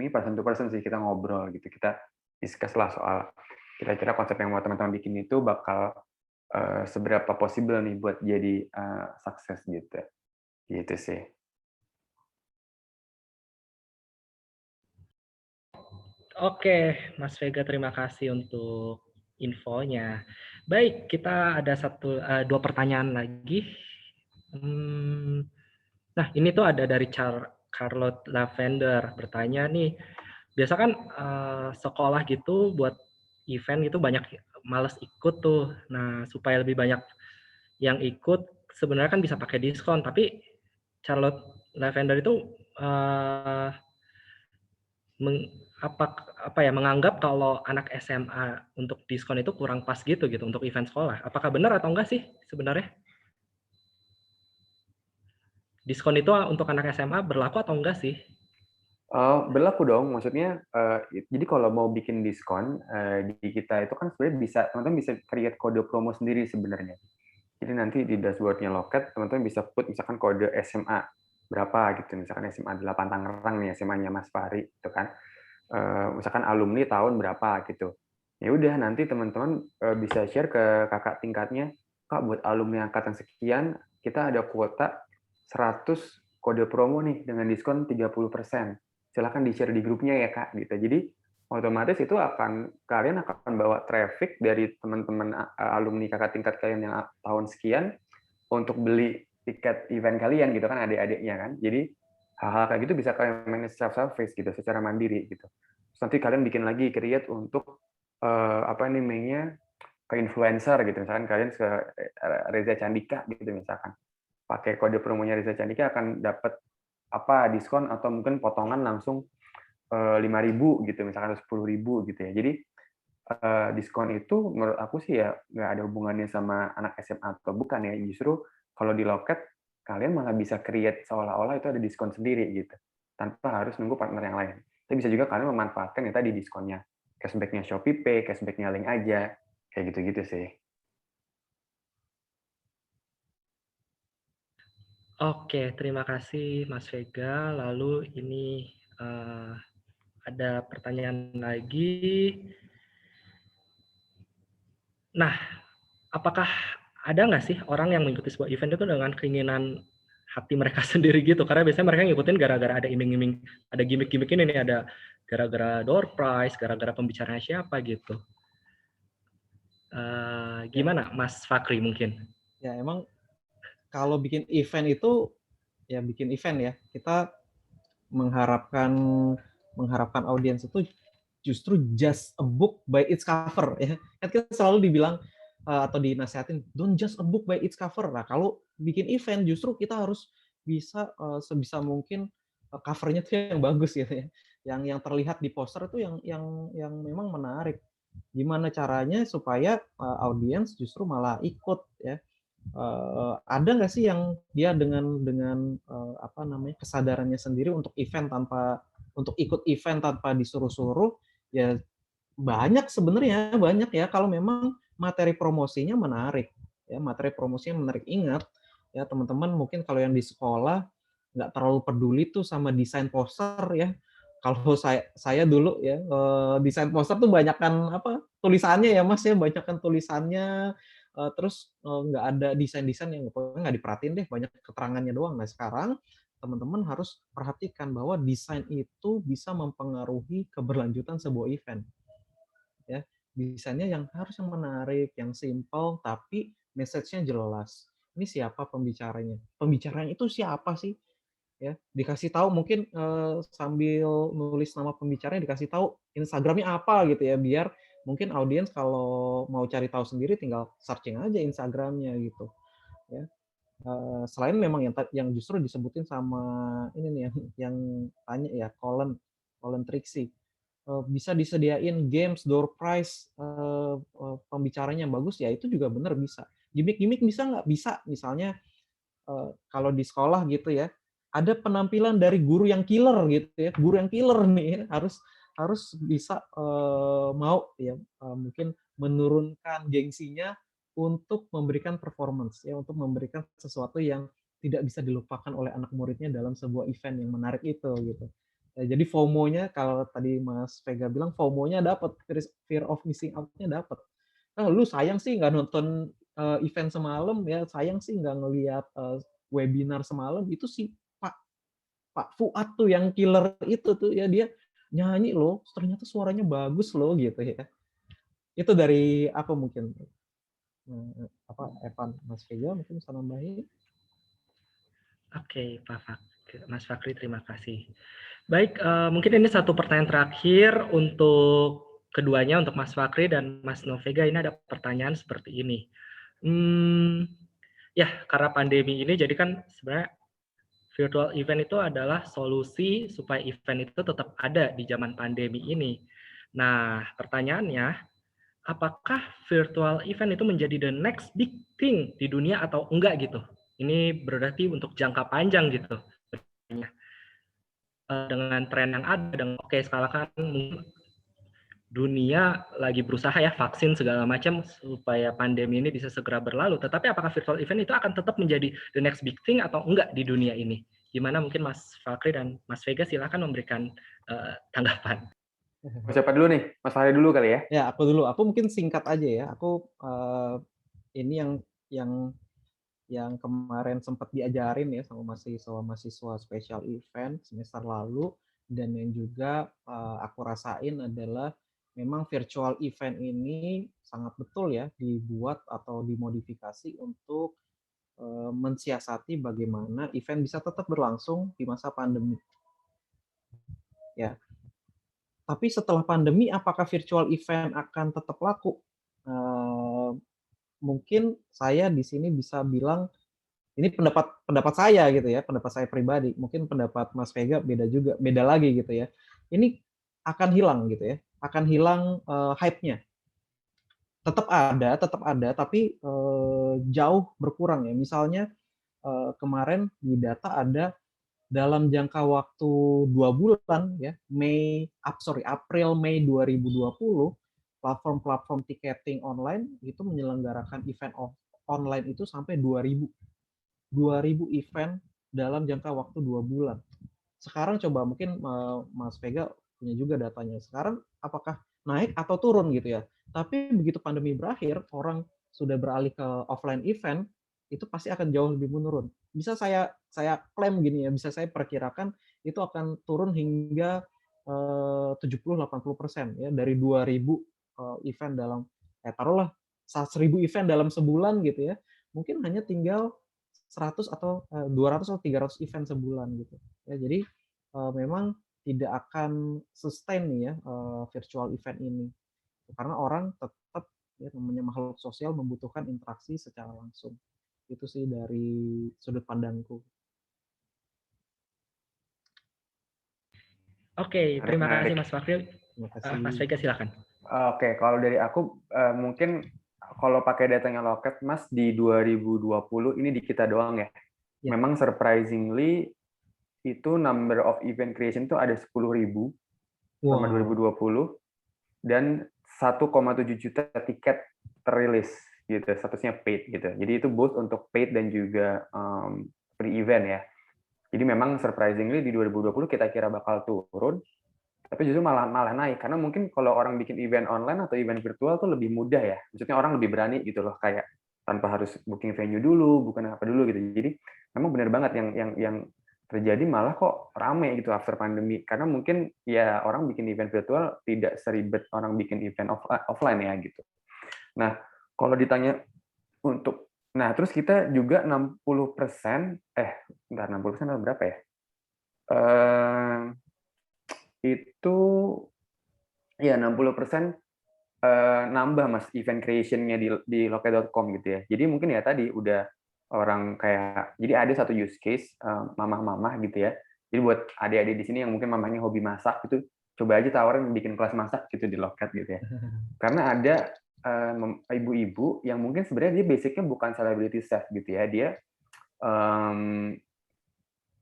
person to person sih, kita ngobrol gitu, kita discuss lah soal kira-kira konsep yang mau teman-teman bikin itu bakal seberapa possible nih buat jadi sukses gitu sih. Oke, Mas Vega, terima kasih untuk infonya. Baik, kita ada dua pertanyaan lagi. Nah, ini tuh ada dari Charlotte Lavender bertanya nih. Biasa kan sekolah gitu buat event gitu banyak males ikut tuh. Nah, supaya lebih banyak yang ikut sebenarnya kan bisa pakai diskon, tapi Charlotte Lavender itu menganggap kalau anak SMA untuk diskon itu kurang pas gitu untuk event sekolah. Apakah benar atau enggak sih sebenarnya? Diskon itu untuk anak SMA berlaku atau enggak sih? Berlaku dong, maksudnya jadi kalau mau bikin diskon di kita itu kan sebenarnya teman-teman bisa create kode promo sendiri sebenarnya. Jadi nanti di dashboard-nya Loket, teman-teman bisa put misalkan kode SMA berapa gitu, misalkan SMA 8 Tangerang nih, SMA-nya Mas Fahri, itu kan. Misalkan alumni tahun berapa gitu. Ya udah nanti teman-teman bisa share ke kakak tingkatnya, Kak buat alumni angkatan sekian, kita ada kuota 100 kode promo nih dengan diskon 30%. Silahkan di-share di grupnya ya Kak, gitu. Jadi otomatis itu kalian akan bawa traffic dari teman-teman alumni kakak tingkat kalian yang tahun sekian untuk beli tiket event kalian gitu kan, adik-adiknya kan. Jadi hal-hal kayak gitu bisa kalian manage self-service gitu secara mandiri gitu. Terus nanti kalian bikin lagi create untuk apa namanya ke influencer gitu, misalkan kalian ke Reza Candika gitu misalkan, pakai kode promonya Reza Candika akan dapat apa diskon atau mungkin potongan langsung 5.000 gitu misalkan 10.000 gitu ya. Jadi diskon itu menurut aku sih ya nggak ada hubungannya sama anak SMA atau bukan ya, justru kalau di Loket kalian malah bisa create seolah-olah itu ada diskon sendiri gitu tanpa harus nunggu partner yang lain. Tapi bisa juga kalian memanfaatkan yang tadi diskonnya, cashback-nya ShopeePay, cashback-nya Link aja, kayak gitu-gitu sih. Oke, terima kasih Mas Vega. Lalu ini ada pertanyaan lagi. Nah, apakah ada nggak sih orang yang mengikuti sebuah event itu dengan keinginan hati mereka sendiri gitu? Karena biasanya mereka ngikutin gara-gara ada iming-iming, ada gimmick-gimmick ini nih, ada gara-gara door prize, gara-gara pembicaranya siapa gitu. Gimana Mas Fakri mungkin? Ya emang kalau bikin event itu ya bikin event ya, kita mengharapkan audiens itu justru just a book by its cover ya. Kan kita selalu dibilang atau dinasihatin don't just a book by its cover. Nah, kalau bikin event justru kita harus bisa sebisa mungkin covernya tuh yang bagus gitu ya. Yang terlihat di poster itu yang memang menarik. Gimana caranya supaya audiens justru malah ikut ya. Ada nggak sih yang dia dengan apa namanya kesadarannya sendiri untuk ikut event tanpa disuruh-suruh? Ya banyak sebenarnya, banyak ya kalau memang materi promosinya menarik ya, materi promosinya menarik. Ingat ya teman-teman, mungkin kalau yang di sekolah nggak terlalu peduli tuh sama desain poster ya. Kalau saya dulu ya desain poster tuh banyakkan apa tulisannya ya Mas ya, banyakkan tulisannya. Terus nggak ada desain-desain yang nggak diperhatiin deh, banyak keterangannya doang. Nah sekarang teman-teman harus perhatikan bahwa desain itu bisa mempengaruhi keberlanjutan sebuah event. Ya, desainnya yang harus yang menarik, yang simple, tapi message-nya jelas. Ini siapa pembicaranya? Pembicaranya itu siapa sih? Ya, dikasih tahu mungkin sambil nulis nama pembicaranya dikasih tahu Instagramnya apa gitu ya, biar mungkin audiens kalau mau cari tahu sendiri tinggal searching aja Instagramnya gitu ya. Selain memang yang justru disebutin sama ini nih yang tanya ya Colin Trixie, bisa disediain games door prize, pembicaranya yang bagus ya itu juga benar bisa. Gimik-gimik bisa nggak? Bisa, misalnya kalau di sekolah gitu ya, ada penampilan dari guru yang killer gitu ya, guru yang killer nih ya, harus bisa mau ya mungkin menurunkan gengsinya untuk memberikan performance ya, untuk memberikan sesuatu yang tidak bisa dilupakan oleh anak muridnya dalam sebuah event yang menarik itu gitu. Ya, jadi FOMO-nya kalau tadi Mas Vega bilang FOMO-nya dapat, fear of missing out-nya dapat. Nah, lu sayang sih nggak nonton event semalam ya, sayang sih nggak ngelihat webinar semalam. Itu sih Pak Fuad tuh yang killer itu tuh ya, dia nyanyi loh, ternyata suaranya bagus loh gitu ya. Itu dari apa mungkin apa Evan, Mas Vega mungkin bisa nambahin. Oke, Mas Fakri, terima kasih. Baik, mungkin ini satu pertanyaan terakhir untuk keduanya, untuk Mas Fakri dan Mas Novega. Ini ada pertanyaan seperti ini. Ya, karena pandemi ini, jadi kan sebenarnya virtual event itu adalah solusi supaya event itu tetap ada di zaman pandemi ini. Nah, pertanyaannya, apakah virtual event itu menjadi the next big thing di dunia atau enggak gitu? Ini berarti untuk jangka panjang gitu. Dengan tren yang ada, dan oke, skala kan dunia lagi berusaha ya vaksin segala macam supaya pandemi ini bisa segera berlalu. Tetapi apakah virtual event itu akan tetap menjadi the next big thing atau enggak di dunia ini? Gimana mungkin Mas Fakri dan Mas Vega silahkan memberikan tanggapan. Siapa dulu nih? Mas Fahri dulu kali ya? Ya, aku dulu. Aku mungkin singkat aja ya. Aku ini yang kemarin sempat diajarin ya sama mahasiswa special event semester lalu, dan yang juga aku rasain adalah memang virtual event ini sangat betul ya dibuat atau dimodifikasi untuk mensiasati bagaimana event bisa tetap berlangsung di masa pandemi. Ya. Tapi setelah pandemi, apakah virtual event akan tetap laku? Mungkin saya di sini bisa bilang ini pendapat saya gitu ya, pendapat saya pribadi. Mungkin pendapat Mas Vega beda lagi gitu ya. Ini akan hilang gitu ya, akan hilang hype-nya. Tetap ada, tapi jauh berkurang ya. Misalnya kemarin di data ada dalam jangka waktu 2 bulan ya, April Mei 2020, platform-platform tiketing online itu menyelenggarakan event online itu sampai 2000 event dalam jangka waktu 2 bulan. Sekarang coba mungkin Mas Vega punya juga datanya. Sekarang apakah naik atau turun gitu ya. Tapi begitu pandemi berakhir, orang sudah beralih ke offline event, itu pasti akan jauh lebih menurun. Bisa saya klaim gini ya, bisa saya perkirakan itu akan turun hingga 70-80% ya, dari 2000 event dalam taruhlah 1000 event dalam sebulan gitu ya. Mungkin hanya tinggal 100 atau 200 atau 300 event sebulan gitu. Ya, jadi memang tidak akan sustain nih ya virtual event ini. Karena orang tetap ya, namanya makhluk sosial membutuhkan interaksi secara langsung. Itu sih dari sudut pandangku. Oke, terima kasih Mas Fakri. Terima kasih. Mas Vega silakan. Oke, kalau dari aku mungkin kalau pakai datanya Loket, Mas, di 2020 ini di kita doang ya. Ya. Memang surprisingly itu number of event creation itu ada 10.000 selama 2020 dan 1,7 juta tiket terilis gitu, statusnya paid gitu. Jadi itu both untuk paid dan juga free event ya. Jadi memang surprisingly di 2020 kita kira bakal turun, tapi justru malah naik karena mungkin kalau orang bikin event online atau event virtual tuh lebih mudah ya. Maksudnya orang lebih berani gitu loh, kayak tanpa harus booking venue dulu, bukan apa dulu gitu. Jadi memang benar banget yang terjadi malah kok rame gitu after pandemi, karena mungkin ya orang bikin event virtual tidak seribet orang bikin event offline ya gitu. Nah, kalau ditanya untuk terus kita juga 60% enggak 60% atau berapa ya? Itu ya 60% nambah Mas event creation-nya di loket.com gitu ya. Jadi mungkin ya tadi udah orang kayak, jadi ada satu use case mamah-mamah gitu ya. Jadi buat adik-adik di sini yang mungkin mamanya hobi masak gitu, coba aja tawarin bikin kelas masak gitu di loket gitu ya. Karena ada ibu-ibu yang mungkin sebenarnya dia basicnya bukan celebrity chef gitu ya, dia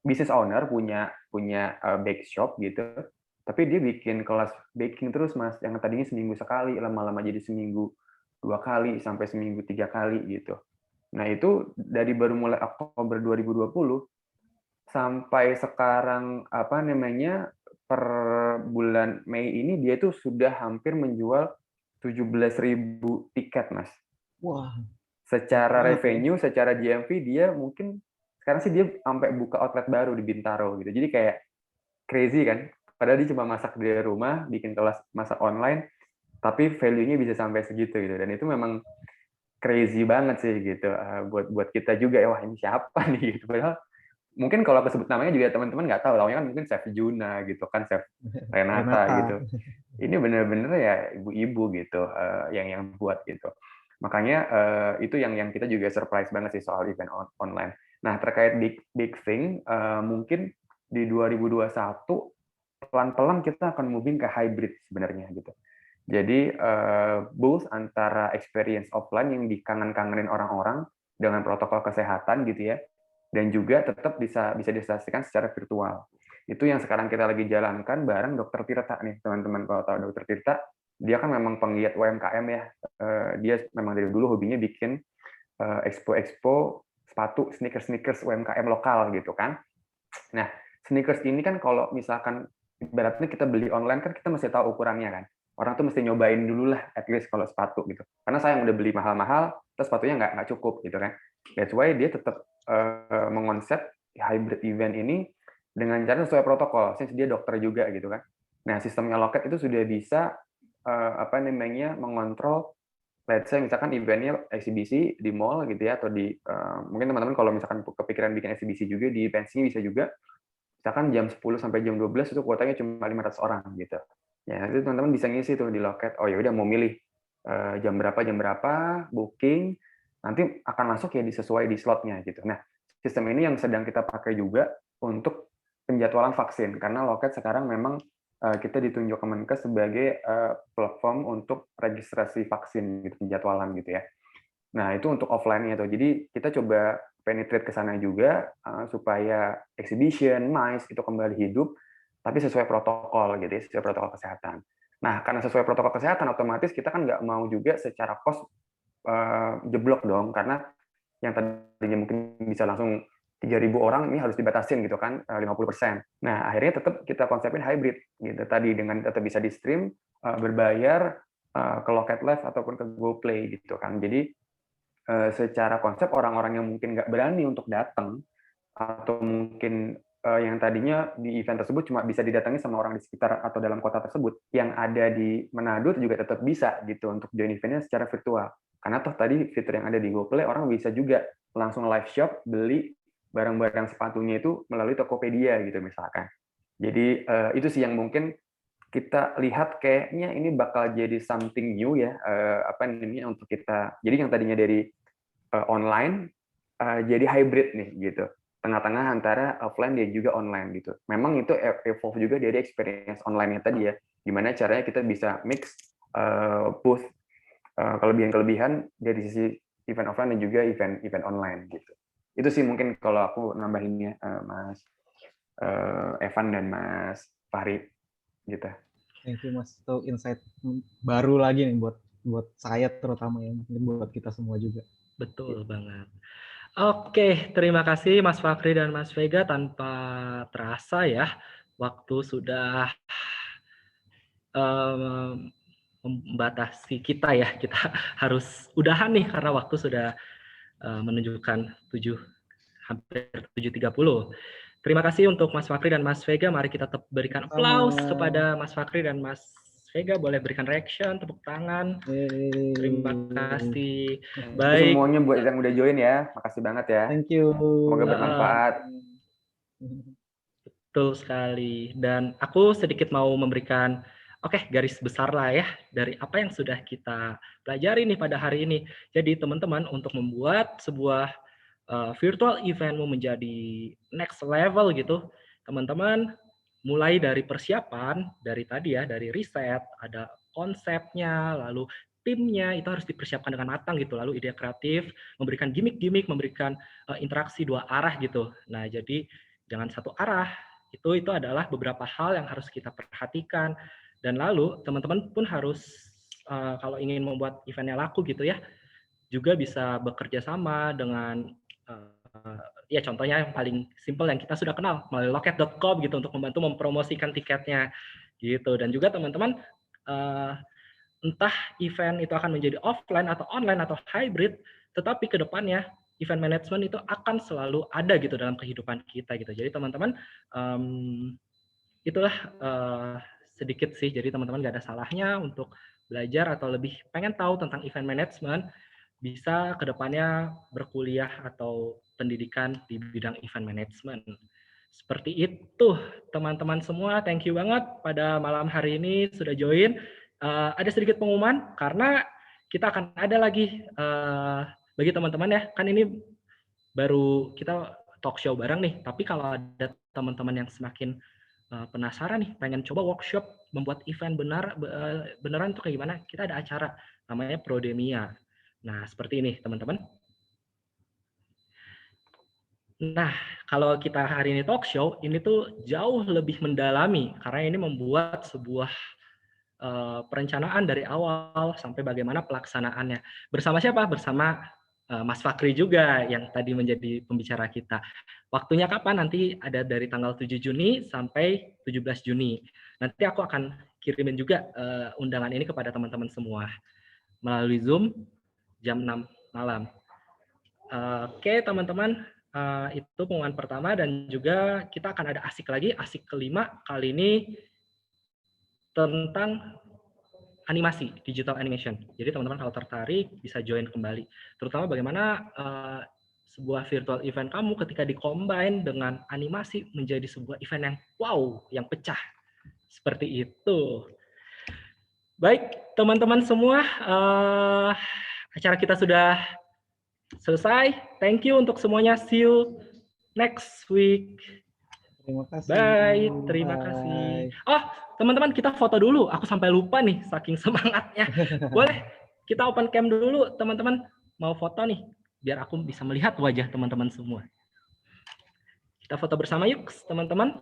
business owner, punya bake shop gitu, tapi dia bikin kelas baking terus Mas, yang tadinya seminggu sekali, lama-lama jadi seminggu 2 kali, sampai seminggu 3 kali gitu. Nah itu dari baru mulai Oktober 2020 sampai sekarang per bulan Mei ini dia itu sudah hampir menjual 17.000 tiket Mas. Wah. Secara revenue, secara GMV dia mungkin sekarang sih dia sampai buka outlet baru di Bintaro gitu. Jadi kayak crazy kan. Padahal dia cuma masak di rumah, bikin kelas masak online, tapi value-nya bisa sampai segitu gitu. Dan itu memang crazy banget sih gitu buat kita juga ya, wah ini siapa nih gitu. Padahal mungkin kalau aku sebut namanya juga teman-teman nggak tahu, namanya kan mungkin Chef Juna gitu kan, Chef Renata gitu. Ini bener-bener ya ibu-ibu gitu yang buat gitu. Makanya itu yang kita juga surprise banget sih soal event online. Nah terkait big thing, mungkin di 2021 pelan-pelan kita akan moving ke hybrid sebenarnya gitu. Jadi both antara experience offline yang dikangen-kangenin orang-orang dengan protokol kesehatan gitu ya, dan juga tetap bisa disaksikan secara virtual. Itu yang sekarang kita lagi jalankan bareng Dr. Tirta nih teman-teman, kalau tahu Dr. Tirta, dia kan memang penggiat UMKM ya. Dia memang dari dulu hobinya bikin expo sepatu, sneakers UMKM lokal gitu kan. Nah, sneakers ini kan kalau misalkan ibaratnya kita beli online kan kita mesti tahu ukurannya kan. Orang tuh mesti nyobain dulu lah, at least kalau sepatu gitu. Karena saya yang udah beli mahal-mahal, terus sepatunya nggak cukup gitu kan. That's why dia tetap mengonsep hybrid event ini dengan cara sesuai protokol, since dia dokter juga gitu kan. Nah, sistemnya Loket itu sudah bisa mengontrol, let's say misalkan eventnya eksibisi di mall gitu ya, atau di mungkin teman-teman kalau misalkan kepikiran bikin eksibisi juga di pensi bisa juga. Misalkan jam 10 sampai jam 12 itu kuotanya cuma 500 orang gitu. Ya, nanti teman-teman bisa ngisi tuh di Loket. Oh ya udah mau milih jam berapa, booking, nanti akan masuk ya sesuai di slotnya gitu. Nah, sistem ini yang sedang kita pakai juga untuk penjadwalan vaksin, karena Loket sekarang memang kita ditunjuk Kemenkes sebagai platform untuk registrasi vaksin gitu, penjadwalan gitu ya. Nah, itu untuk offline-nya tuh. Jadi kita coba penetrate ke sana juga supaya exhibition, MICE itu kembali hidup, tapi sesuai protokol gitu ya, sesuai protokol kesehatan. Nah, karena sesuai protokol kesehatan, otomatis kita kan nggak mau juga secara cost jeblok dong, karena yang tadinya mungkin bisa langsung 3.000 orang ini harus dibatasin gitu kan, 50%. Nah, akhirnya tetap kita konsepin hybrid gitu tadi, dengan tetap bisa di stream, berbayar ke Loket Live ataupun ke GoPlay gitu kan. Jadi secara konsep orang-orang yang mungkin nggak berani untuk datang, atau mungkin yang tadinya di event tersebut cuma bisa didatangi sama orang di sekitar atau dalam kota tersebut, yang ada di Manado juga tetap bisa gitu untuk join eventnya secara virtual. Karena toh tadi fitur yang ada di GoPlay, orang bisa juga langsung live shop, beli barang-barang sepatunya itu melalui Tokopedia gitu misalkan. Jadi itu sih yang mungkin kita lihat kayaknya ini bakal jadi something new ya, untuk kita. Jadi yang tadinya dari online jadi hybrid nih gitu, tengah-tengah antara offline dan juga online gitu. Memang itu evolve juga dari experience online-nya tadi ya, gimana caranya kita bisa mix both kelebihan-kelebihan dari sisi event offline dan juga event online gitu. Itu sih mungkin kalau aku nambahinnya, Mas Evan dan Mas Fahri gitu. Thank you Mas, itu insight baru lagi nih buat saya terutama ya, mungkin buat kita semua juga. Betul banget. Oke, terima kasih Mas Fakri dan Mas Vega. Tanpa terasa ya, waktu sudah membatasi kita ya. Kita harus udahan nih karena waktu sudah menunjukkan hampir 7.30. Terima kasih untuk Mas Fakri dan Mas Vega. Mari kita berikan aplaus kepada Mas Fakri dan Mas Vega. Boleh berikan reaction, tepuk tangan. Terima kasih. Baik. Semuanya buat yang udah join ya. Makasih banget ya. Thank you. Semoga bermanfaat. Betul sekali. Dan aku sedikit mau memberikan garis besar lah ya dari apa yang sudah kita pelajari nih pada hari ini. Jadi teman-teman, untuk membuat sebuah virtual eventmu menjadi next level gitu, teman-teman mulai dari persiapan, dari tadi ya, dari riset, ada konsepnya, lalu timnya itu harus dipersiapkan dengan matang gitu, lalu ide kreatif, memberikan gimmick-gimmick, memberikan interaksi dua arah gitu. Nah, jadi jangan satu arah. Itu adalah beberapa hal yang harus kita perhatikan. Dan lalu teman-teman pun harus kalau ingin membuat eventnya laku gitu ya, juga bisa bekerja sama dengan ya contohnya yang paling simpel yang kita sudah kenal melalui loket.com gitu untuk membantu mempromosikan tiketnya gitu. Dan juga teman-teman entah event itu akan menjadi offline atau online atau hybrid, tetapi ke depannya event management itu akan selalu ada gitu dalam kehidupan kita gitu. Jadi teman-teman itulah sedikit sih. Jadi teman-teman gak ada salahnya untuk belajar atau lebih pengen tahu tentang event management, bisa ke depannya berkuliah atau pendidikan di bidang event management. Seperti itu teman-teman semua. Thank you banget pada malam hari ini sudah join. Ada sedikit pengumuman karena kita akan ada lagi bagi teman-teman ya, kan ini baru kita talk show bareng nih, tapi kalau ada teman-teman yang semakin penasaran nih, pengen coba workshop membuat event beneran tuh kayak gimana, kita ada acara namanya Prodemia. Nah, seperti ini teman-teman. Nah, kalau kita hari ini talk show, ini tuh jauh lebih mendalami karena ini membuat sebuah perencanaan dari awal sampai bagaimana pelaksanaannya. Bersama siapa? Bersama Mas Fakri juga yang tadi menjadi pembicara kita. Waktunya kapan? Nanti ada dari tanggal 7 Juni sampai 17 Juni. Nanti aku akan kirimin juga undangan ini kepada teman-teman semua melalui Zoom jam 6 malam. Oke, teman-teman, itu pengumuman pertama dan juga kita akan ada asik lagi, asik kelima kali ini tentang animasi, digital animation. Jadi teman-teman kalau tertarik bisa join kembali. Terutama bagaimana sebuah virtual event kamu ketika dikombine dengan animasi menjadi sebuah event yang wow, yang pecah. Seperti itu. Baik, teman-teman semua, acara kita sudah selesai. Thank you untuk semuanya. See you next week. Terima kasih. Bye, terima kasih. Oh, teman-teman kita foto dulu. Aku sampai lupa nih, saking semangatnya. Boleh kita open cam dulu, teman-teman. Mau foto nih, biar aku bisa melihat wajah teman-teman semua. Kita foto bersama yuk, teman-teman.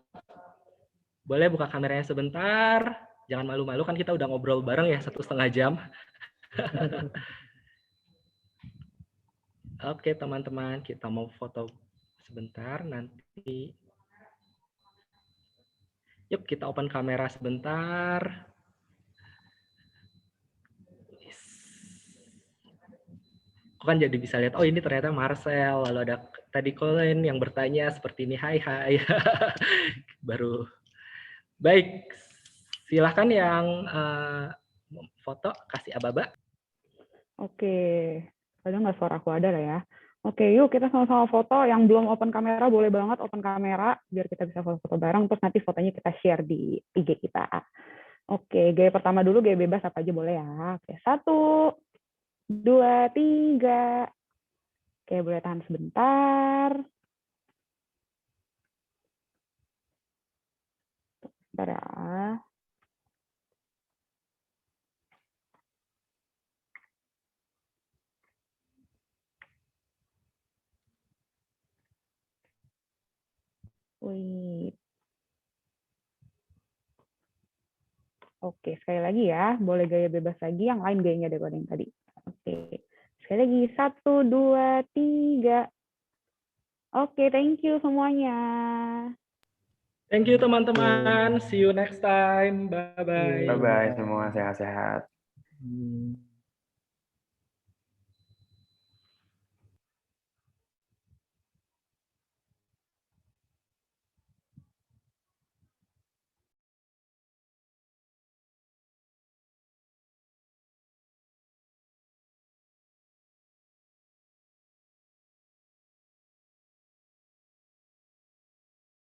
Boleh buka kameranya sebentar. Jangan malu-malu, kan kita udah ngobrol bareng ya 1,5 jam. Oke, teman-teman, kita mau foto sebentar nanti. Yuk kita open kamera sebentar. Aku kan jadi bisa lihat, oh ini ternyata Marcel, lalu ada tadi Colin yang bertanya seperti ini, hai. Baru. Baik, silahkan yang foto, kasih aba-aba. Oke, ada nggak suara aku ada lah ya. Oke, yuk kita sama-sama foto. Yang belum open kamera boleh banget open kamera biar kita bisa foto-foto bareng. Terus nanti fotonya kita share di IG kita. Oke, gaya pertama dulu, gaya bebas apa aja boleh ya. Oke, 1, 2, 3. Oke, boleh tahan sebentar. Sebentar ya. Wih. Oke, sekali lagi ya. Boleh gaya bebas lagi, yang lain gayanya daripada yang tadi. Oke, sekali lagi. 1, 2, 3. Oke, thank you semuanya. Thank you teman-teman. See you next time. Bye-bye. Bye-bye semua, sehat-sehat.